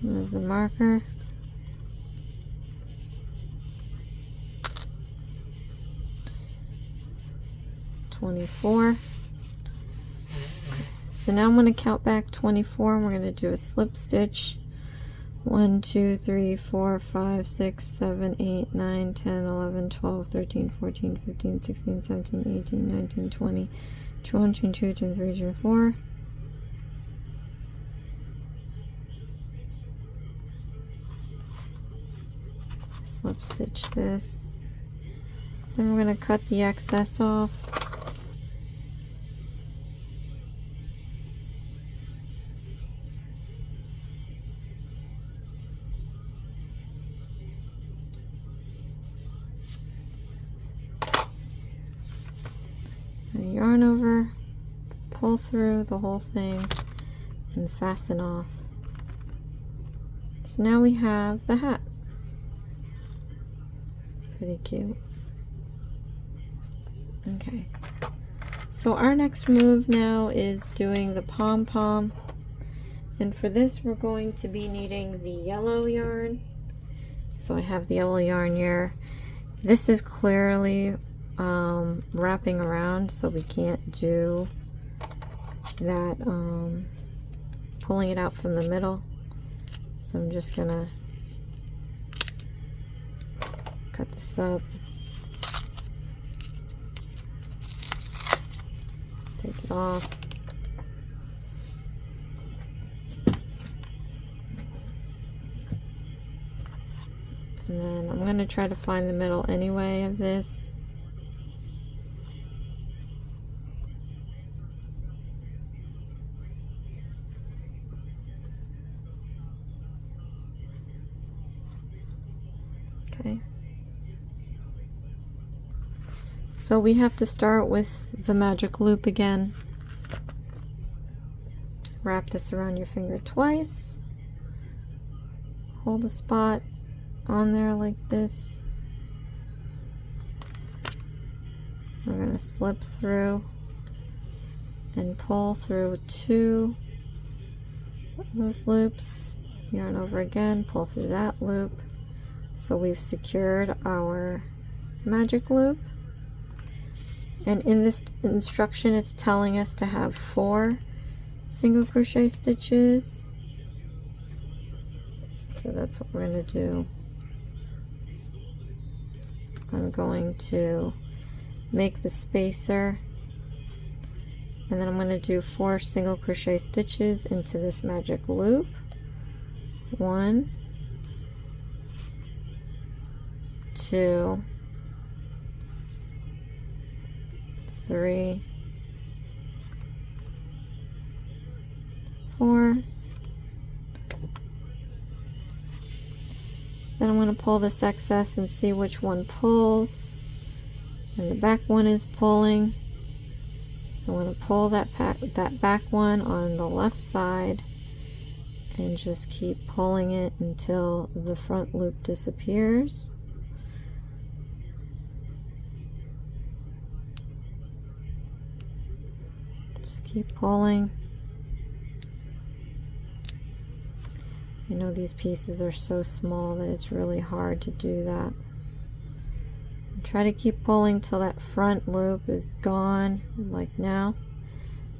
move the marker, 24. So now I'm going to count back 24 and we're going to do a slip stitch. 1, 2, 3, 4, 5, 6, 7, 8, 9, 10, 11, 12, 13, 14, 15, 16, 17, 18, 19, 20, 21, 22, 23, 24. Slip stitch this. Then we're going to cut the excess off. Yarn over, pull through the whole thing, and fasten off. So now we have the hat. Pretty cute. Okay. So our next move now is doing the pom-pom. And for this we're going to be needing the yellow yarn. So I have the yellow yarn here. This is clearly wrapping around, so we can't do that pulling it out from the middle. So I'm just gonna cut this up, take it off, and then I'm gonna try to find the middle anyway of this. Okay. So we have to start with the magic loop again. Wrap this around your finger twice. Hold a spot on there like this. We're going to slip through and pull through 2 of those loops. Yarn over again, pull through that loop. So we've secured our magic loop. And in this instruction it's telling us to have 4 single crochet stitches. So that's what we're going to do. I'm going to make the spacer, and then I'm going to do 4 single crochet stitches into this magic loop. 1, 2, 3, 4. Then I'm going to pull this excess and see which one pulls. And the back one is pulling. So I'm going to pull that back one on the left side and just keep pulling it until the front loop disappears. Just keep pulling. I know these pieces are so small that it's really hard to do that. Try to keep pulling till that front loop is gone, like now.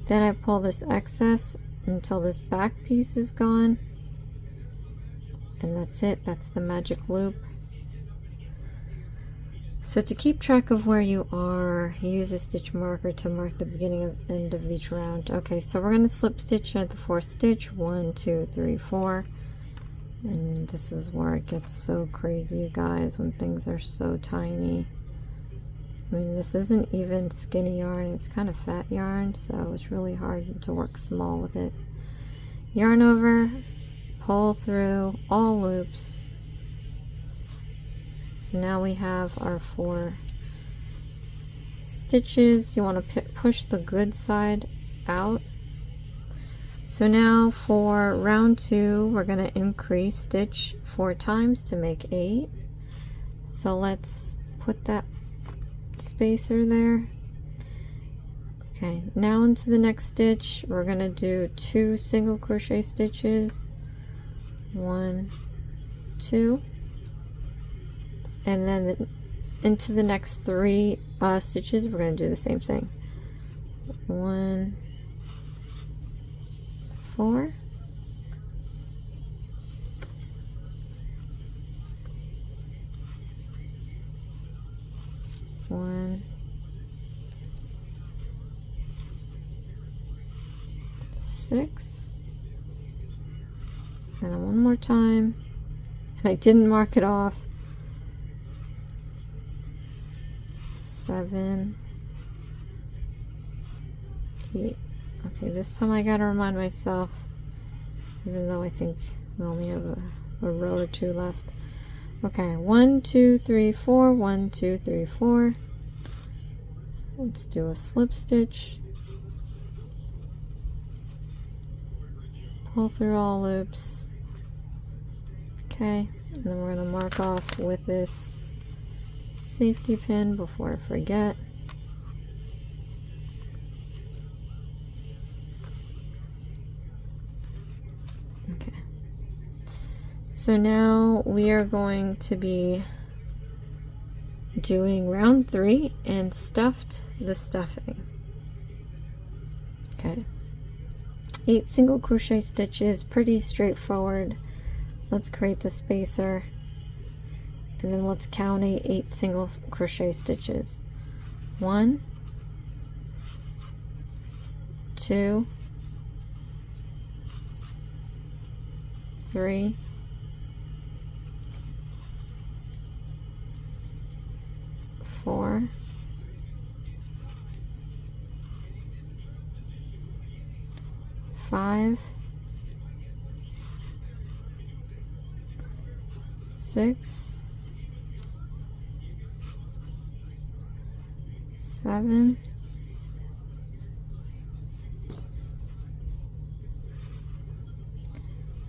Then I pull this excess until this back piece is gone. And that's it. That's the magic loop. So to keep track of where you are, use a stitch marker to mark the beginning and end of each round. Okay, so we're going to slip stitch at the 4th stitch. 1, 2, 3, 4. And this is where it gets so crazy, you guys, when things are so tiny. I mean, this isn't even skinny yarn, it's kind of fat yarn, so it's really hard to work small with it. Yarn over, pull through all loops. So now we have our 4 stitches. You want to push the good side out. So now for round 2, we're going to increase stitch 4 times to make 8. So let's put that spacer there. Okay, now into the next stitch, we're going to do 2 single crochet stitches. 1, 2. And then into the next 3 stitches, we're going to do the same thing. 1, 4, 1, 6, and then one more time, and I didn't mark it off. 7, 8. Okay, this time I gotta remind myself, even though I think we only have a row or 2 left. Okay, 1, 2, 3, 4, 1, 2, 3, 4. Let's do a slip stitch. Pull through all loops. Okay, and then we're gonna mark off with this safety pin before I forget. Okay. So now we are going to be doing round 3 and stuffed the stuffing. Okay. 8 single crochet stitches, pretty straightforward. Let's create the spacer. And then let's count 8 single crochet stitches. 1, 2, 3, 4, 5, 6, 7, 8.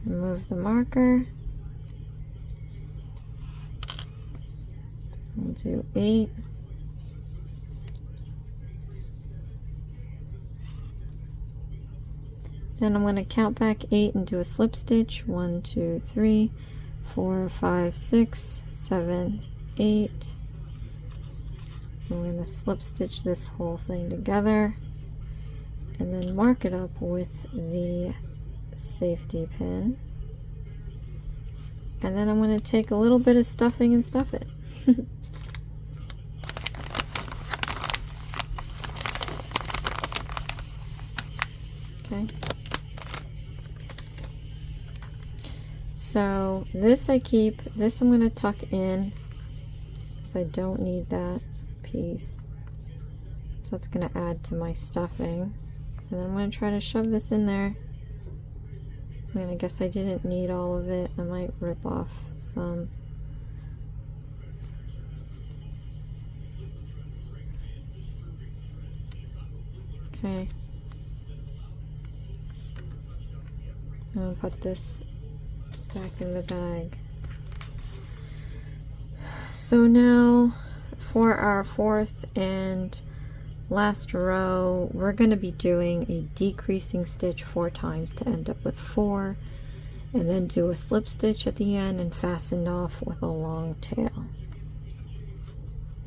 Remove the marker. We'll do 8. Then I'm going to count back 8 and do a slip stitch. 1, 2, 3, 4, 5, 6, 7, 8. I'm going to slip stitch this whole thing together and then mark it up with the safety pin. And then I'm going to take a little bit of stuffing and stuff it. Okay. So this I keep, this I'm going to tuck in I don't need that piece. So that's going to add to my stuffing. And then I'm going to try to shove this in there. I mean, I guess I didn't need all of it. I might rip off some. Okay. I'm going to put this back in the bag. So now for our fourth and last row, we're going to be doing a decreasing stitch 4 times to end up with 4, and then do a slip stitch at the end and fasten off with a long tail.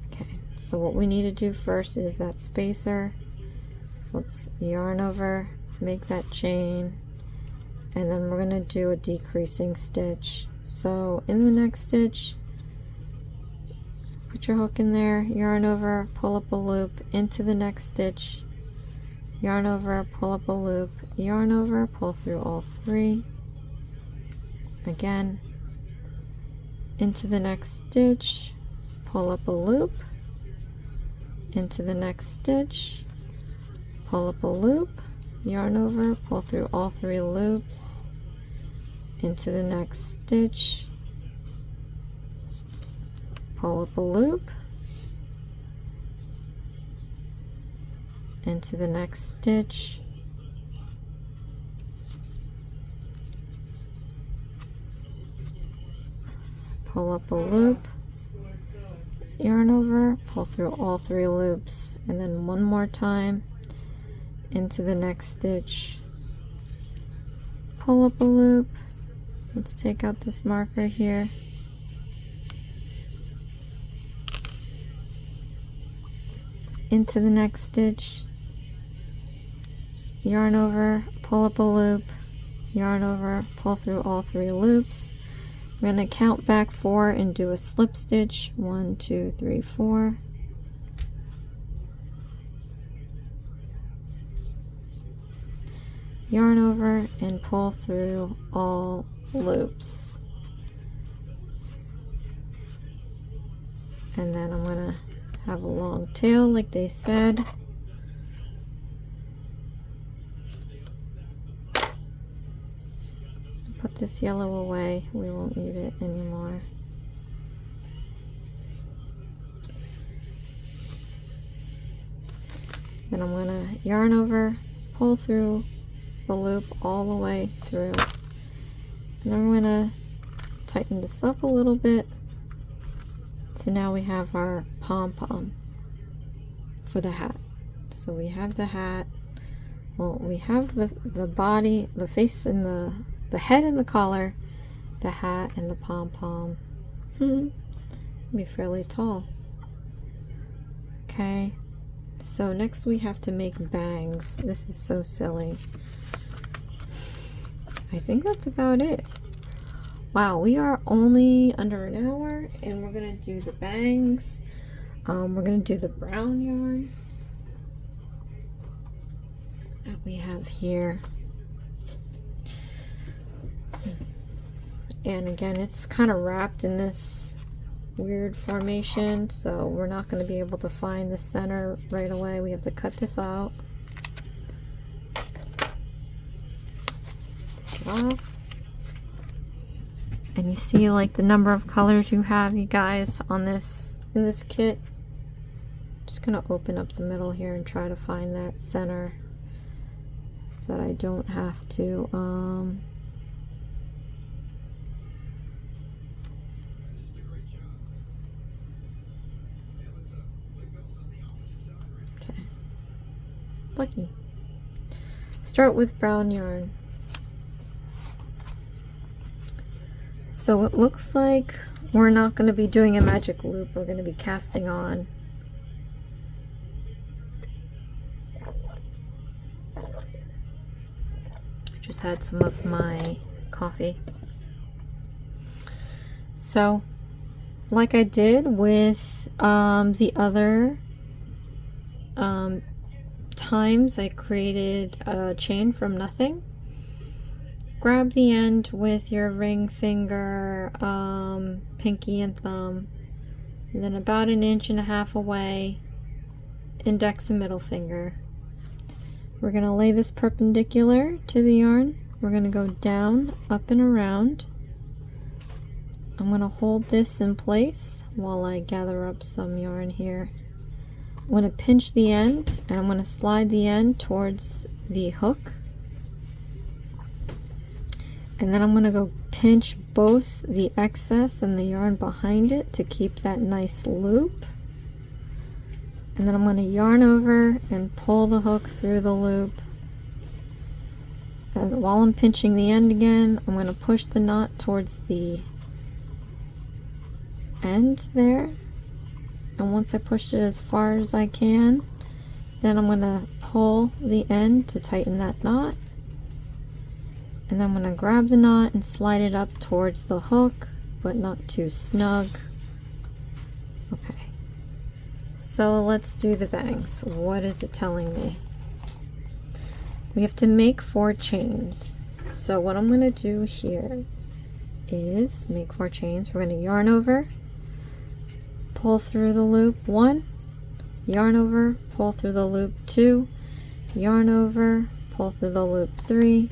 Okay, so what we need to do first is that spacer. So let's yarn over, make that chain, and then we're going to do a decreasing stitch. So in the next stitch, put your hook in there, yarn over, pull up a loop, into the next stitch, yarn over, pull up a loop, yarn over, pull through all 3, again, into the next stitch, pull up a loop, into the next stitch, pull up a loop, yarn over, pull through all 3 loops, into the next stitch, pull up a loop, into the next stitch, pull up a loop, yarn over, pull through all 3 loops, and then one more time, into the next stitch, pull up a loop. Let's take out this marker here, into the next stitch, yarn over, pull up a loop, yarn over, pull through all 3 loops. We're going to count back 4 and do a slip stitch. 1, 2, 3, 4. Yarn over and pull through all loops. And then I'm going to have a long tail like they said. Put this yellow away, we won't need it anymore. Then I'm going to yarn over, pull through the loop all the way through. And I'm going to tighten this up a little bit. So now we have our pom-pom for the hat. So we have the hat. Well, we have the body, the face, and the head and the collar, the hat and the pom-pom. Be fairly tall. Okay. So next we have to make bangs. This is so silly. I think that's about it. Wow, we are only under an hour, and we're gonna do the bangs. We're gonna do the brown yarn that we have here. And again, it's kind of wrapped in this weird formation, so we're not going to be able to find the center right away. We have to cut this out. Take it off. And you see like the number of colors you have, you guys, on this in this kit. Just going to open up the middle here and try to find that center so that I don't have to lucky. Start with brown yarn. So it looks like we're not going to be doing a magic loop. We're going to be casting on. I just had some of my coffee. So like I did with the other times I created a chain from nothing. Grab the end with your ring finger, pinky and thumb, and then about 1.5 inches away, index and middle finger. We're going to lay this perpendicular to the yarn. We're going to go down, up and around. I'm going to hold this in place while I gather up some yarn here. I'm going to pinch the end, and I'm going to slide the end towards the hook. And then I'm going to go pinch both the excess and the yarn behind it to keep that nice loop. And then I'm going to yarn over and pull the hook through the loop. And while I'm pinching the end again, I'm going to push the knot towards the end there. And once I pushed it as far as I can, then I'm going to pull the end to tighten that knot. And then I'm going to grab the knot and slide it up towards the hook, but not too snug. Okay. So let's do the bangs. What is it telling me? We have to make 4 chains. So what I'm going to do here is make 4 chains. We're going to yarn over, pull through the loop 1, yarn over, pull through the loop 2, yarn over, pull through the loop 3,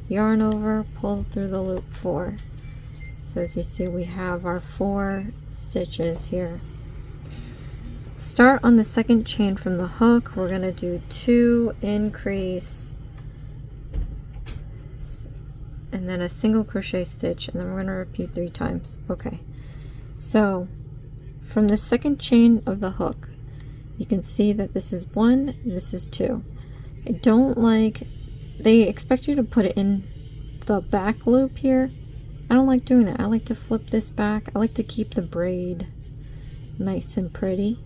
yarn over, pull through the loop 4. So as you see, we have our 4 stitches here. Start on the 2nd chain from the hook. We're going to do 2 increase and then a single crochet stitch, and then we're going to repeat 3 times. Okay, so from the 2nd chain of the hook, you can see that this is 1, this is 2. I don't like, they expect you to put it in the back loop here. I don't like doing that. I like to flip this back. I like to keep the braid nice and pretty.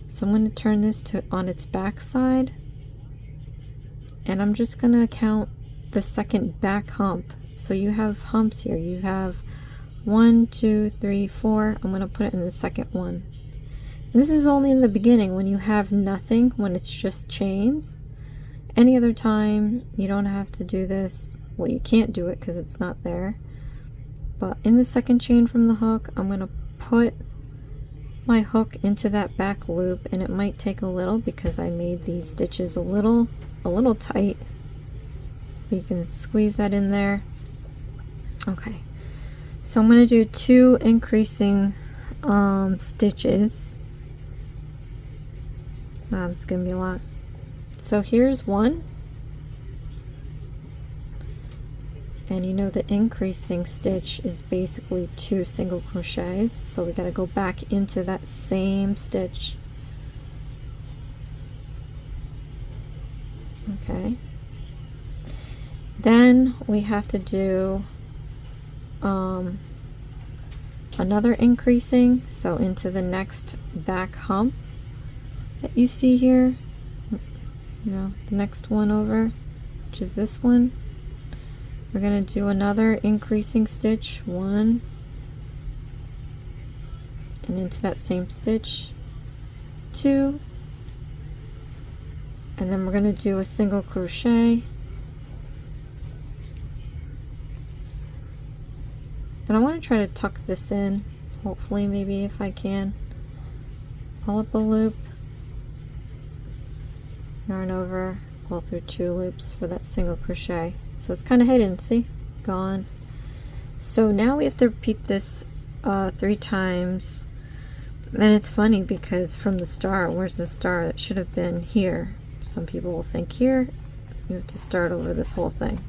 So I'm going to turn this to on its back side, and I'm just going to count the 2nd back hump. So you have humps here. You have 1, 2, 3, 4. I'm going to put it in the 2nd one. And this is only in the beginning when you have nothing, when it's just chains. Any other time you don't have to do this. Well, you can't do it because it's not there. But in the 2nd chain from the hook, I'm going to put my hook into that back loop, and it might take a little because I made these stitches a little tight. You can squeeze that in there. Okay, so I'm going to do 2 increasing stitches. Wow, that's going to be a lot. So here's 1, and you know the increasing stitch is basically 2 single crochets, so we got to go back into that same stitch. Okay, then we have to do another increasing, so into the next back hump that you see here, you know, the next one over, which is this one. We're going to do another increasing stitch, 1, and into that same stitch, 2, and then we're going to do a single crochet, and I want to try to tuck this in, hopefully, maybe if I can. Pull up a loop, yarn over, pull through 2 loops for that single crochet. So it's kind of hidden, see? Gone. So now we have to repeat this 3 times. And it's funny because from the start, where's the start? It should have been here. Some people will think here. You have to start over this whole thing.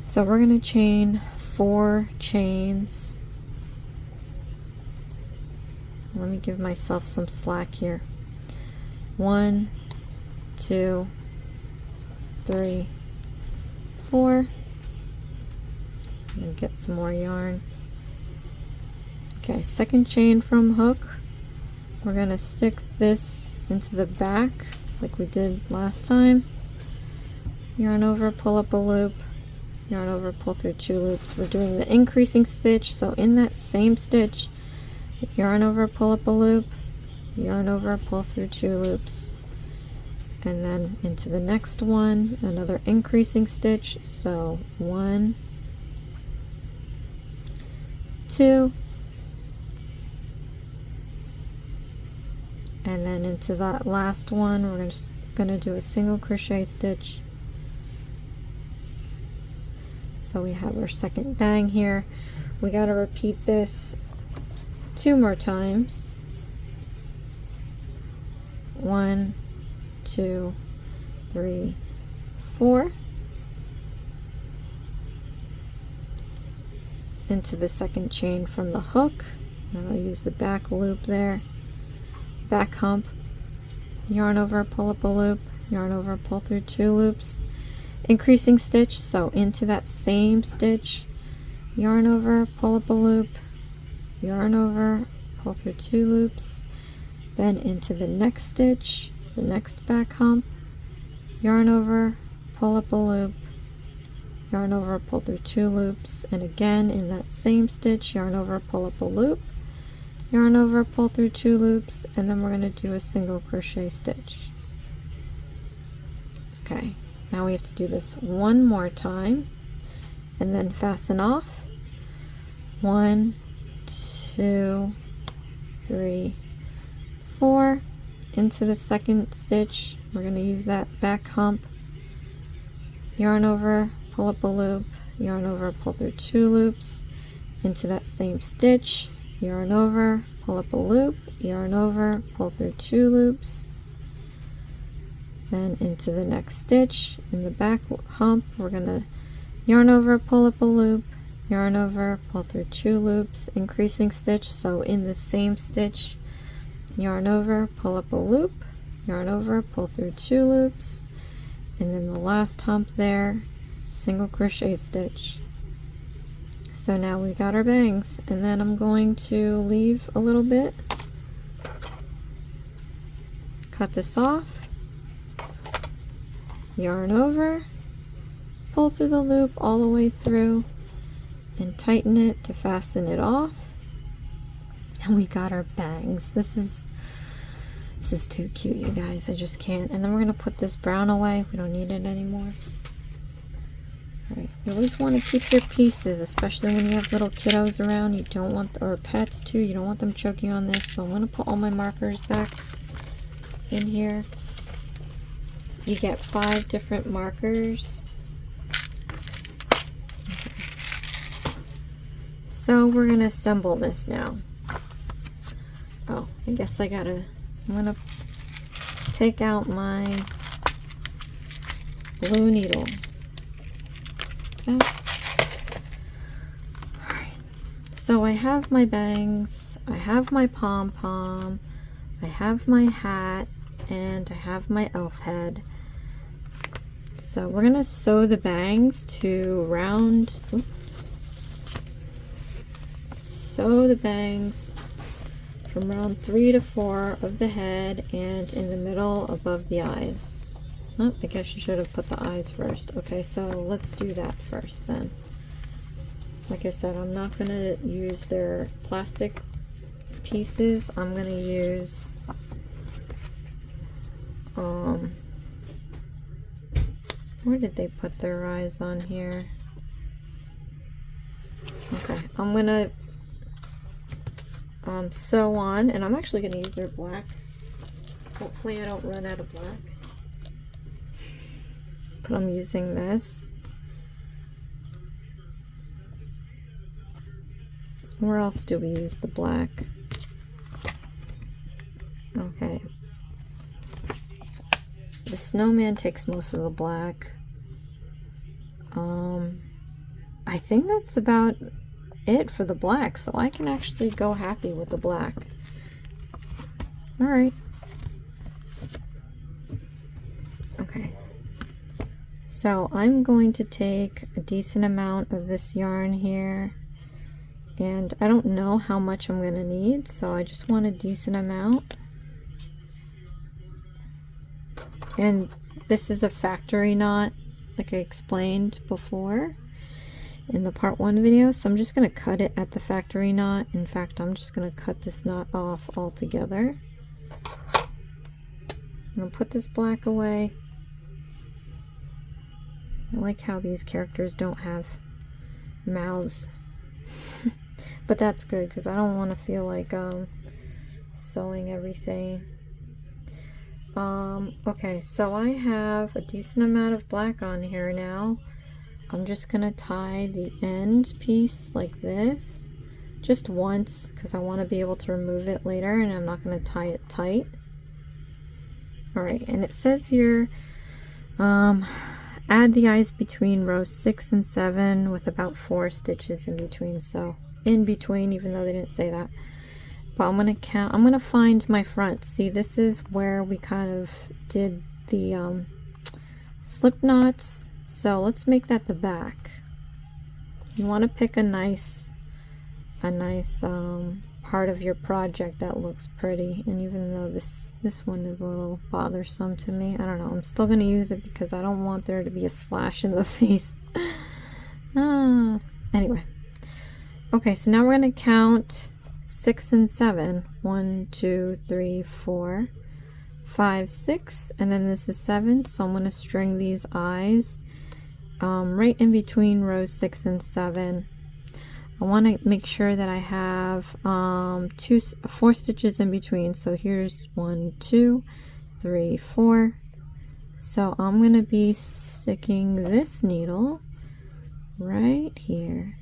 So we're going to chain 4 chains. Let me give myself some slack here. 1, 2, 3, 4, and get some more yarn. Okay, 2nd chain from hook. We're going to stick this into the back like we did last time. Yarn over, pull up a loop, yarn over, pull through 2 loops. We're doing the increasing stitch, so in that same stitch, yarn over, pull up a loop, yarn over, pull through 2 loops. And then into the next one, another increasing stitch, so 1, 2, and then into that last one we're just gonna do a single crochet stitch. So we have our second bang here. We got to repeat this 2 more times. 1, 2, 3, 4. Into the second chain from the hook, and I'll use the back loop there. Back hump, yarn over, pull up a loop, yarn over, pull through 2 loops. Increasing stitch, so into that same stitch, yarn over, pull up a loop, yarn over, pull through 2 loops, then into the next stitch, the next back hump, yarn over, pull up a loop, yarn over, pull through 2 loops, and again in that same stitch, yarn over, pull up a loop, yarn over, pull through 2 loops, and then we're going to do a single crochet stitch. Okay. Now we have to do this 1 more time and then fasten off. 1, 2, 3, 4. Into the second stitch, we're going to use that back hump, yarn over, pull up a loop, yarn over, pull through 2 loops, into that same stitch, yarn over, pull up a loop, yarn over, pull through 2 loops. Then into the next stitch, in the back hump, we're going to yarn over, pull up a loop, yarn over, pull through 2 loops, increasing stitch, so in the same stitch, yarn over, pull up a loop, yarn over, pull through 2 loops, and then the last hump there, single crochet stitch. So now we got our bangs, and then I'm going to leave a little bit, cut this off, yarn over, pull through the loop all the way through, and tighten it to fasten it off, and we got our bangs. This is too cute, you guys. I just can't. And then we're gonna put this brown away. We don't need it anymore. All right, you always want to keep your pieces, especially when you have little kiddos around. You don't want, or pets too, you don't want them choking on this. So I'm gonna put all my markers back in here. You get 5 different markers. Okay. So we're gonna assemble this now. Oh, I guess I'm gonna take out my blue needle. Okay. Alright. So I have my bangs, I have my pom-pom, I have my hat, and I have my elf head. So we're gonna sew the bangs to round, sew the bangs from round 3 to 4 of the head and in the middle above the eyes. Oh, I guess you should have put the eyes first. Okay, so let's do that first then. Like I said, I'm not gonna use their plastic pieces. I'm gonna use where did they put their eyes on here? Okay, I'm gonna sew on, and I'm actually gonna use their black. Hopefully I don't run out of black. But I'm using this. Where else do we use the black? Okay. The Snowman takes most of the black. I think that's about it for the black, so I can actually go happy with the black. Alright. Okay. So I'm going to take a decent amount of this yarn here, and I don't know how much I'm going to need, so I just want a decent amount. And this is a factory knot, like I explained before in the part 1 video, so I'm just going to cut it at the factory knot. In fact, I'm just going to cut this knot off altogether. I'm going to put this black away. I like how these characters don't have mouths. But that's good, because I don't want to feel like sewing everything. Okay, so I have a decent amount of black on here now. I'm just gonna tie the end piece like this just once because I want to be able to remove it later, and I'm not gonna tie it tight. Alright, and it says here add the eyes between rows 6 and 7 with about 4 stitches in between. So in between, even though they didn't say that. But I'm gonna count, I'm gonna find my front. See, this is where we kind of did the slip knots. So let's make that the back. You want to pick a nice part of your project that looks pretty. And even though this one is a little bothersome to me, I don't know, I'm still gonna use it because I don't want there to be a slash in the face. Anyway, okay, so now we're gonna count 6 and 7. 1, 2, 3, 4, 5, 6, and then this is 7. So I'm gonna string these eyes right in between rows 6 and 7. I want to make sure that I have 4 stitches in between. So here's 1, 2, 3, 4. So I'm going to be sticking this needle right here.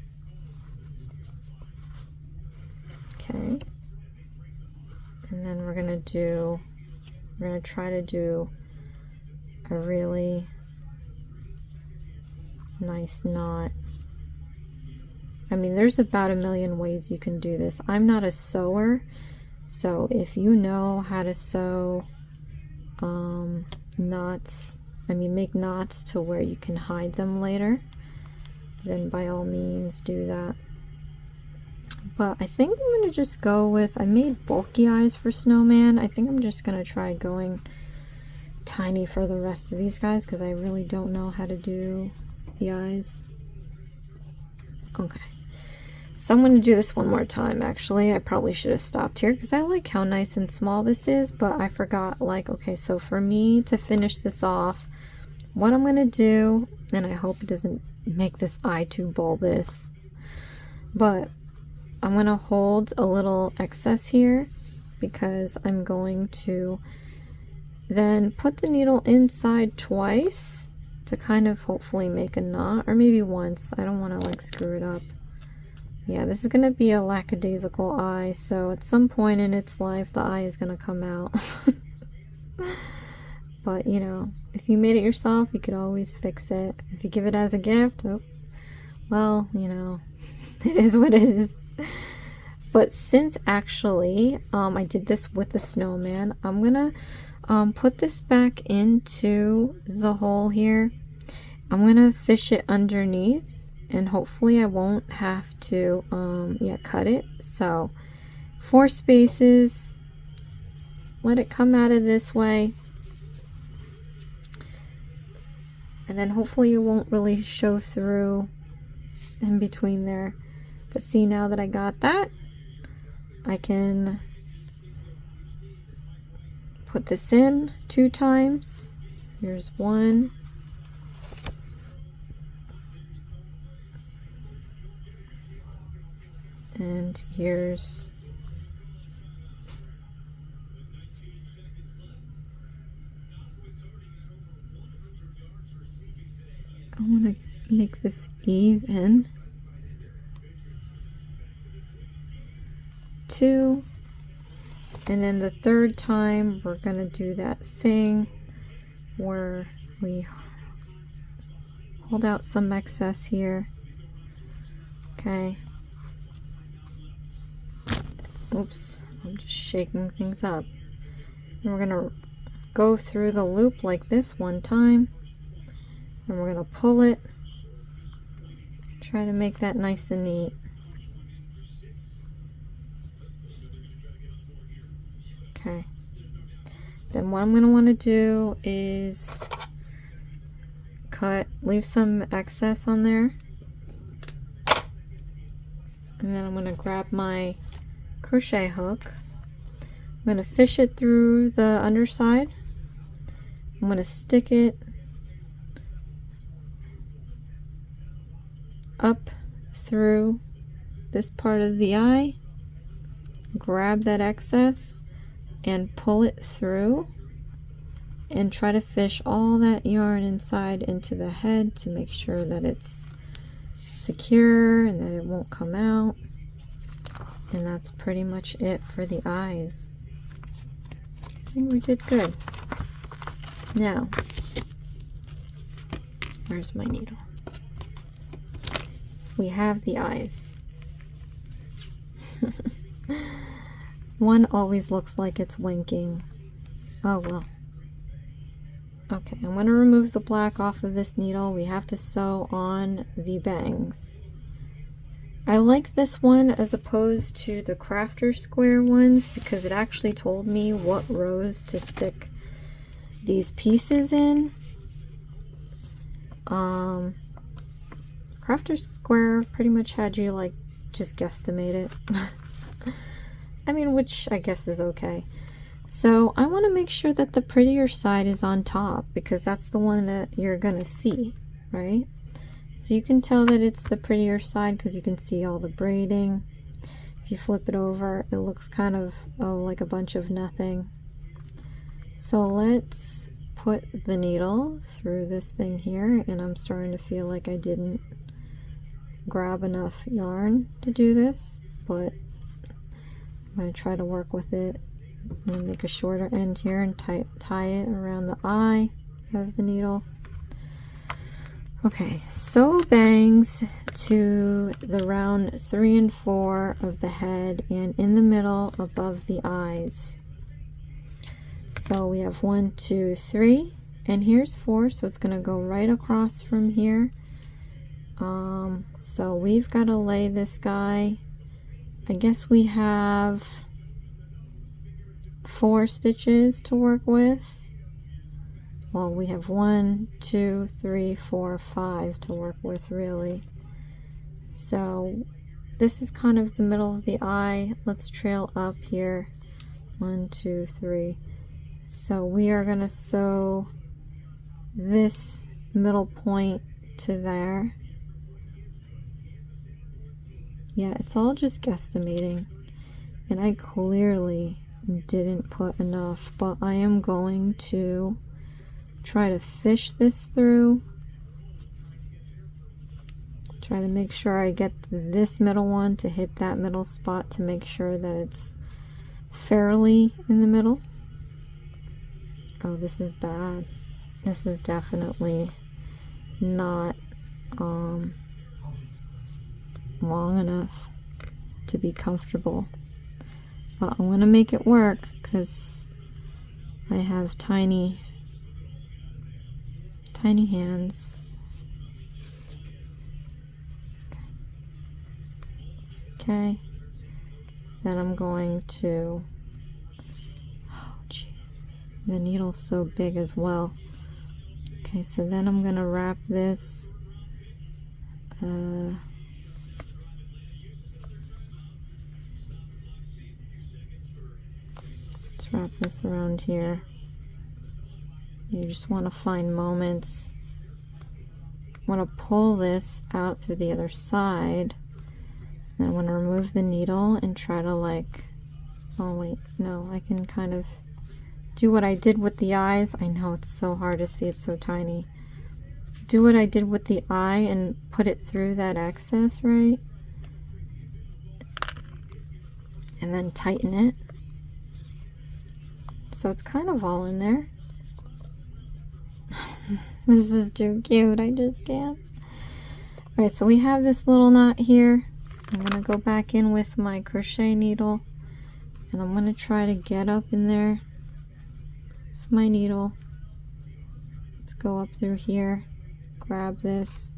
Okay. And then we're going to try to do a really nice knot. I mean, there's about a million ways you can do this. I'm not a sewer, so if you know how to sew knots, I mean make knots to where you can hide them later, then by all means do that. But I think I'm gonna just go with, I made bulky eyes for Snowman. I think I'm just gonna try going tiny for the rest of these guys because I really don't know how to do the eyes. Okay. So I'm going to do this one more time. Actually, I probably should have stopped here because I like how nice and small this is, but I forgot, like, okay, so for me to finish this off, what I'm going to do, and I hope it doesn't make this eye too bulbous, but I'm going to hold a little excess here because I'm going to then put the needle inside twice to kind of hopefully make a knot, or maybe once. I don't want to like screw it up. Yeah, this is going to be a lackadaisical eye, so at some point in its life the eye is going to come out. But you know, if you made it yourself, you could always fix it. If you give it as a gift, oh, well, you know, it is what it is. But since actually I did this with the Snowman, I'm gonna put this back into the hole here. I'm gonna fish it underneath, and hopefully I won't have to cut it. So 4 spaces, let it come out of this way, and then hopefully it won't really show through in between there. But see, now that I got that, I can put this in 2 times. Here's 1. And here's I want to make this even. 2, and then the 3rd time we're gonna do that thing where we hold out some excess here. Okay. Oops, I'm just shaking things up. And we're gonna go through the loop like this one time, and we're gonna pull it. Try to make that nice and neat. Okay. Then what I'm gonna want to do is leave some excess on there, and then I'm gonna grab my crochet hook. I'm going to fish it through the underside. I'm going to stick it up through this part of the eye, grab that excess and pull it through and try to fish all that yarn inside into the head to make sure that it's secure and that it won't come out. And that's pretty much it for the eyes. I think we did good. Now, where's my needle? We have the eyes. One always looks like it's winking. Oh well. Okay, I'm going to remove the black off of this needle. We have to sew on the bangs. I like this one as opposed to the crafter square ones because it actually told me what rows to stick these pieces in. Crafter square pretty much had you like just guesstimate it. I mean, which I guess is okay. So I want to make sure that the prettier side is on top because that's the one that you're gonna see, right? So you can tell that it's the prettier side because you can see all the braiding. If you flip it over, it looks kind of like a bunch of nothing. So let's put the needle through this thing here, and I'm starting to feel like I didn't grab enough yarn to do this, but I'm going to try to work with it. I'm going to make a shorter end here and tie it around the eye of the needle. Okay, sew bangs to the round 3 and 4 of the head and in the middle above the eyes. So we have 1, 2, 3, and here's 4, so it's going to go right across from here. So we've got to lay this guy. I guess we have 4 stitches to work with. Well, we have 1, 2, 3, 4, 5 to work with, really. So this is kind of the middle of the eye. Let's trail up here. 1, 2, 3. So we are going to sew this middle point to there. Yeah, it's all just guesstimating. And I clearly didn't put enough, but I am going to try to fish this through. Try to make sure I get this middle one to hit that middle spot to make sure that it's fairly in the middle. Oh, this is bad. This is definitely not long enough to be comfortable. But I'm gonna make it work because I have tiny hands. Okay. Then I'm going to, oh jeez, the needle's so big as well. Okay, so then I'm gonna wrap this let's wrap this around here. You just want to find moments. I want to pull this out through the other side. And I want to remove the needle and try to like, oh wait, no, I can kind of do what I did with the eyes. I know it's so hard to see, it's so tiny. Do what I did with the eye and put it through that excess, right? And then tighten it. So it's kind of all in there. This is too cute, I just can't. Alright, so we have this little knot here. I'm going to go back in with my crochet needle and I'm going to try to get up in there. It's my needle. Let's go up through here, grab this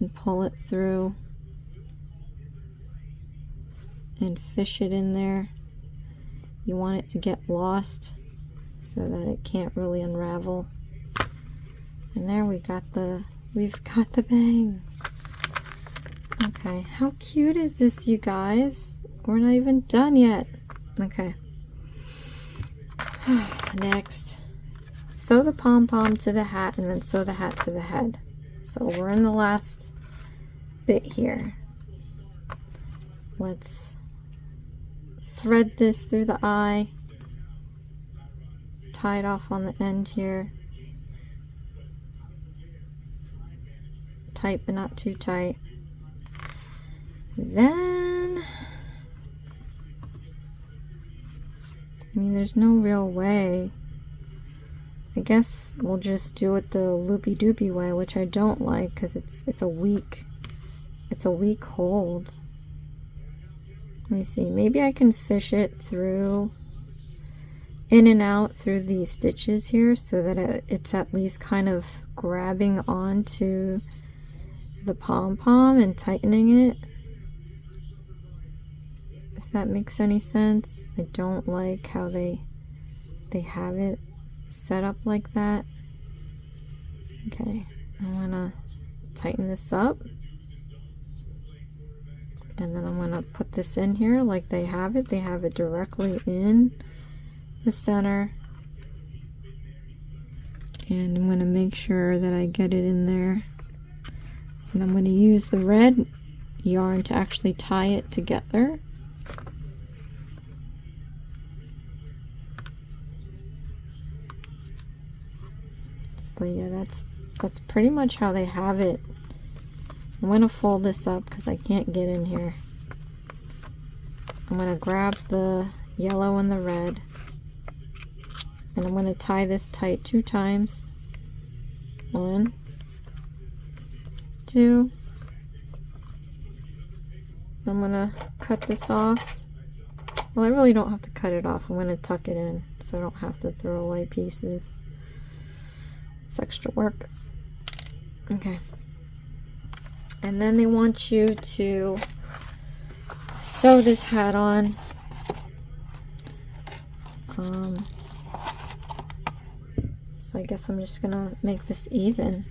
and pull it through and fish it in there. You want it to get lost so that it can't really unravel. And there we've got the bangs. Okay, how cute is this, you guys? We're not even done yet. Okay. Next, sew the pom-pom to the hat and then sew the hat to the head. So we're in the last bit here. Let's thread this through the eye, tie it off on the end here. Tight, but not too tight. Then, I mean, there's no real way. I guess we'll just do it the loopy-doopy way, which I don't like because it's a weak hold. Let me see. Maybe I can fish it through, in and out through these stitches here, so that it's at least kind of grabbing onto the pom-pom and tightening it. If that makes any sense. I don't like how they have it set up like that. Okay, I'm gonna tighten this up, and then I'm gonna put this in here like they have it. They have it directly in the center, and I'm gonna make sure that I get it in there. And I'm gonna use the red yarn to actually tie it together. But yeah, that's pretty much how they have it. I'm gonna fold this up because I can't get in here. I'm gonna grab the yellow and the red, and I'm gonna tie this tight 2 times. 1, 2. I'm gonna cut this off. Well, I really don't have to cut it off. I'm gonna tuck it in so I don't have to throw away pieces. It's extra work. Okay. And then they want you to sew this hat on. So I guess I'm just gonna make this even.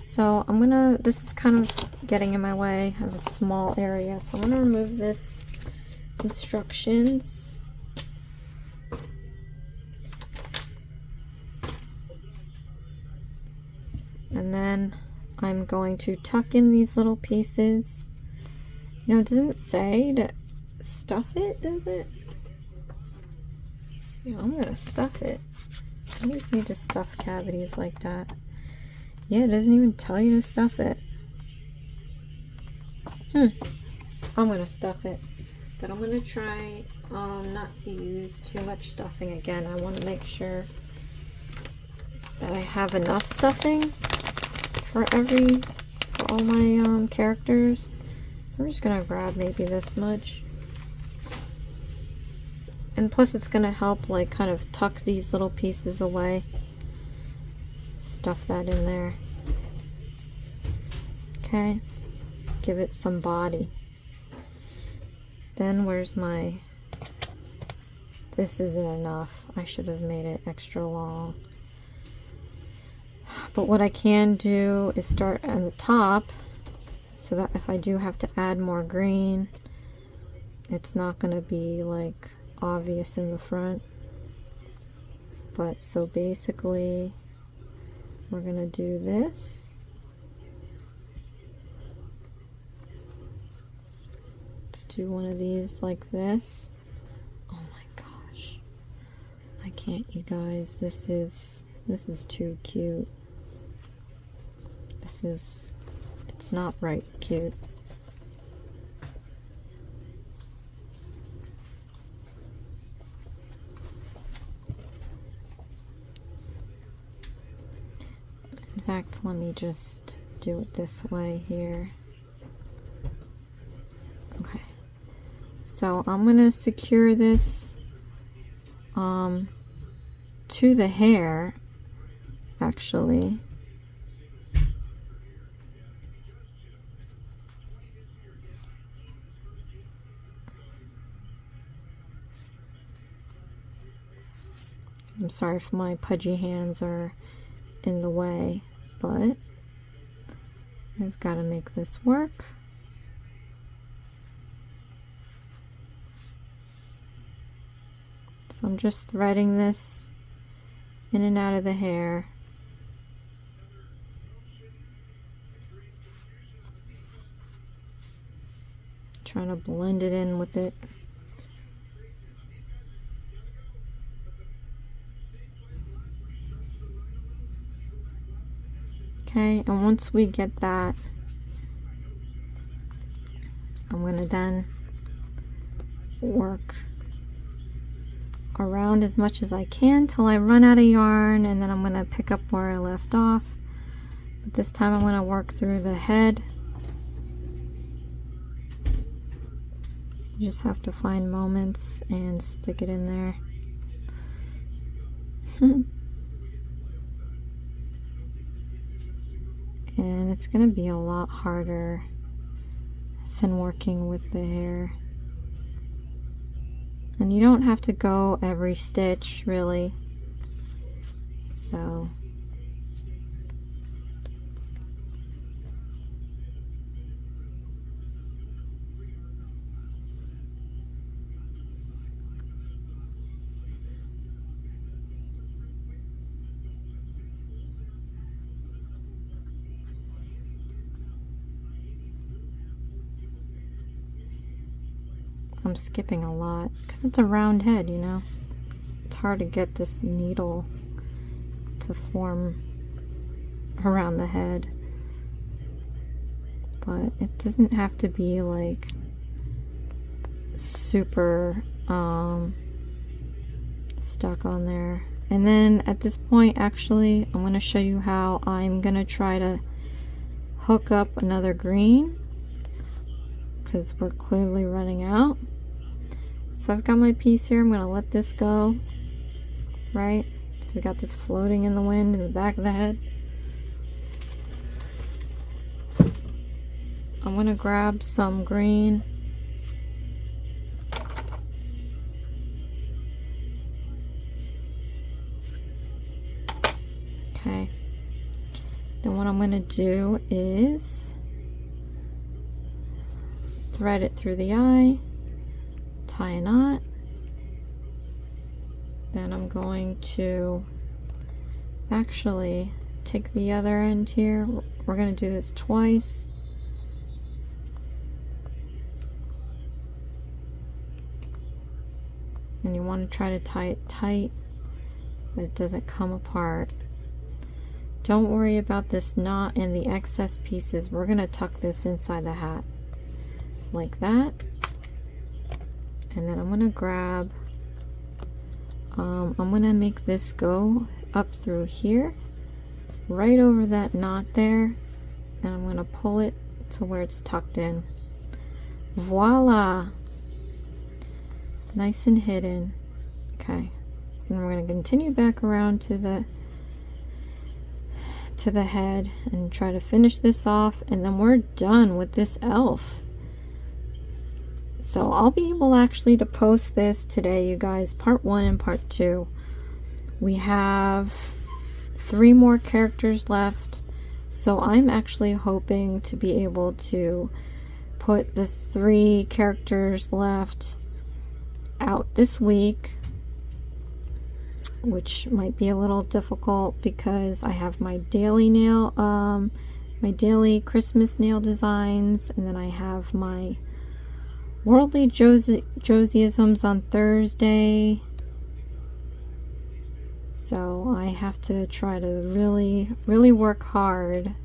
So I'm gonna, this is kind of getting in my way. I have a small area, so I'm gonna remove this instructions. And then I'm going to tuck in these little pieces. You know, it doesn't say to stuff it, does it? Let's see, I'm gonna stuff it. I always need to stuff cavities like that. Yeah, it doesn't even tell you to stuff it. I'm gonna stuff it. But I'm gonna try not to use too much stuffing again. I want to make sure that I have enough stuffing for all my characters. So I'm just gonna grab maybe this much. And plus it's gonna help like kind of tuck these little pieces away. Stuff that in there. Okay. Give it some body. Then where's my... This isn't enough. I should have made it extra long. But what I can do is start on the top, so that if I do have to add more green, it's not going to be like obvious in the front. But so basically we're going to do this. Let's do one of these like this. Oh my gosh, I can't, you guys. This is too cute. It's not right cute. In fact, let me just do it this way here. Okay. So I'm gonna secure this to the hair, actually. I'm sorry if my pudgy hands are in the way, but I've got to make this work. So I'm just threading this in and out of the hair. Trying to blend it in with it. Okay, and once we get that, I'm gonna then work around as much as I can till I run out of yarn, and then I'm gonna pick up where I left off. But this time I'm gonna work through the head. You just have to find moments and stick it in there. And it's gonna be a lot harder than working with the hair. And you don't have to go every stitch, really. So I'm skipping a lot because it's a round head, you know. It's hard to get this needle to form around the head. But it doesn't have to be like super stuck on there. And then at this point, actually, I'm going to show you how I'm going to try to hook up another green, because we're clearly running out. So I've got my piece here. I'm going to let this go, right? So we got this floating in the wind in the back of the head. I'm going to grab some green. Okay. Then what I'm going to do is thread it through the eye, tie a knot. Then I'm going to actually take the other end here. We're going to do this twice. And you want to try to tie it tight so that it doesn't come apart. Don't worry about this knot and the excess pieces. We're going to tuck this inside the hat like that. And then I'm going to grab, I'm going to make this go up through here, right over that knot there, and I'm going to pull it to where it's tucked in. Voila! Nice and hidden. Okay, and we're going to continue back around to the head and try to finish this off, and then we're done with this elf. So I'll be able actually to post this today, you guys, part 1 and part 2. We have 3 more characters left, so I'm actually hoping to be able to put the 3 characters left out this week, which might be a little difficult because I have my daily nail, my daily Christmas nail designs, and then I have my Worldly Josieisms on Thursday. So I have to try to really work hard.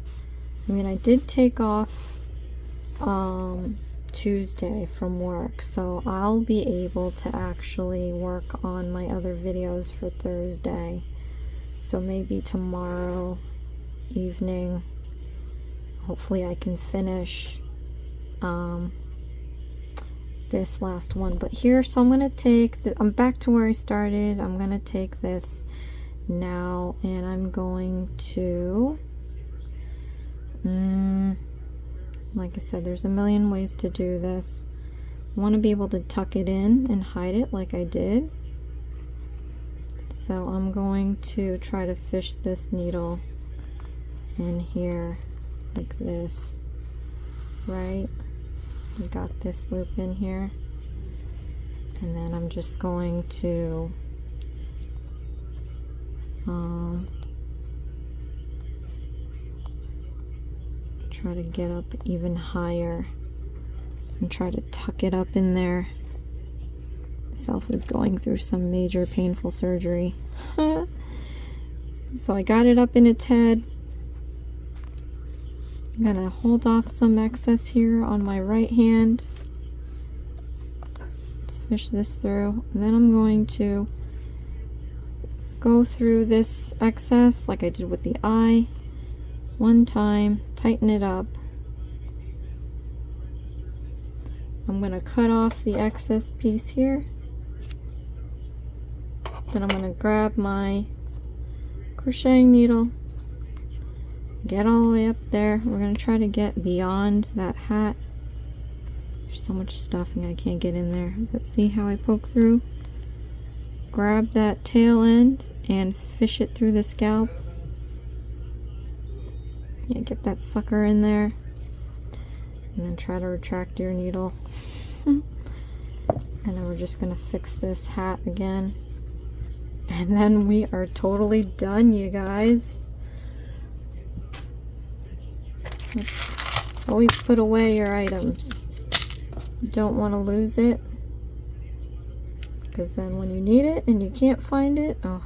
I mean, I did take off Tuesday from work, so I'll be able to actually work on my other videos for Thursday. So maybe tomorrow evening, hopefully I can finish this last one. But here, so I'm gonna take I'm back to where I started. I'm gonna take this now, and I'm going to like I said, there's a million ways to do this. I want to be able to tuck it in and hide it like I did. So I'm going to try to fish this needle in here like this, right? We got this loop in here, and then I'm just going to try to get up even higher and try to tuck it up in there. Myself is going through some major painful surgery. So I got it up in its head. I'm gonna hold off some excess here on my right hand. Let's fish this through, and then I'm going to go through this excess like I did with the eye one time, tighten it up. I'm gonna cut off the excess piece here. Then I'm gonna grab my crocheting needle, get all the way up there. We're gonna try to get beyond that hat. There's so much stuffing I can't get in there, but see how I poke through? Grab that tail end and fish it through the scalp. Yeah, get that sucker in there, and then try to retract your needle. And then we're just gonna fix this hat again, and then we are totally done, you guys. Let's always put away your items. You don't want to lose it, because then when you need it and you can't find it, oh,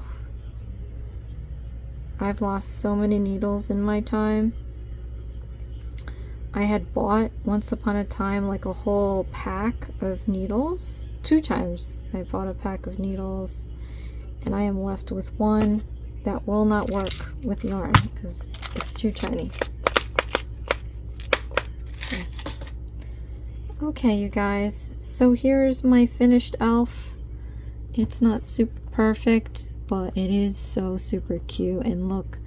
I've lost so many needles in my time. I had bought once upon a time like a whole pack of needles. 2 times I bought a pack of needles, and I am left with one that will not work with yarn because it's too tiny. Okay, you guys, so here's my finished elf. It's not super perfect, but it is so super cute. And look,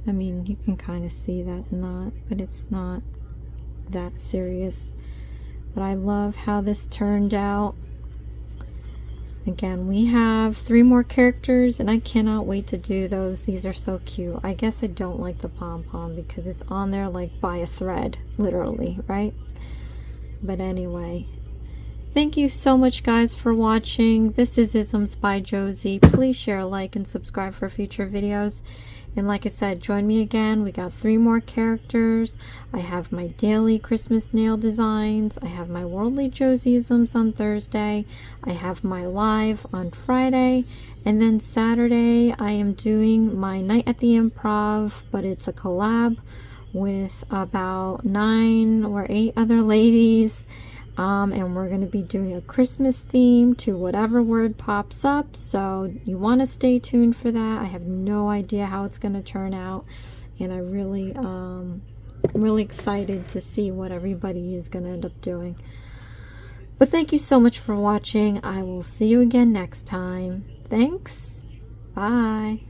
I mean, you can kind of see that knot, but it's not that serious. But I love how this turned out. Again, we have 3 more characters, and I cannot wait to do those. These are so cute. I guess I don't like the pom-pom because it's on there like by a thread, literally, right? But anyway, thank you so much, guys, for watching. This is IsmsBy Josie. Please share, like, and subscribe for future videos. And like I said, join me again. We got 3 more characters. I have my daily Christmas nail designs. I have my Worldly Josieisms on Thursday. I have my live on Friday. And then Saturday, I am doing my Night at the Improv, but it's a collab with about 9 or 8 other ladies. And we're going to be doing a Christmas theme to whatever word pops up, so you want to stay tuned for that. I have no idea how it's going to turn out, and I'm really excited to see what everybody is going to end up doing. But thank you so much for watching. I will see you again next time. Thanks. Bye.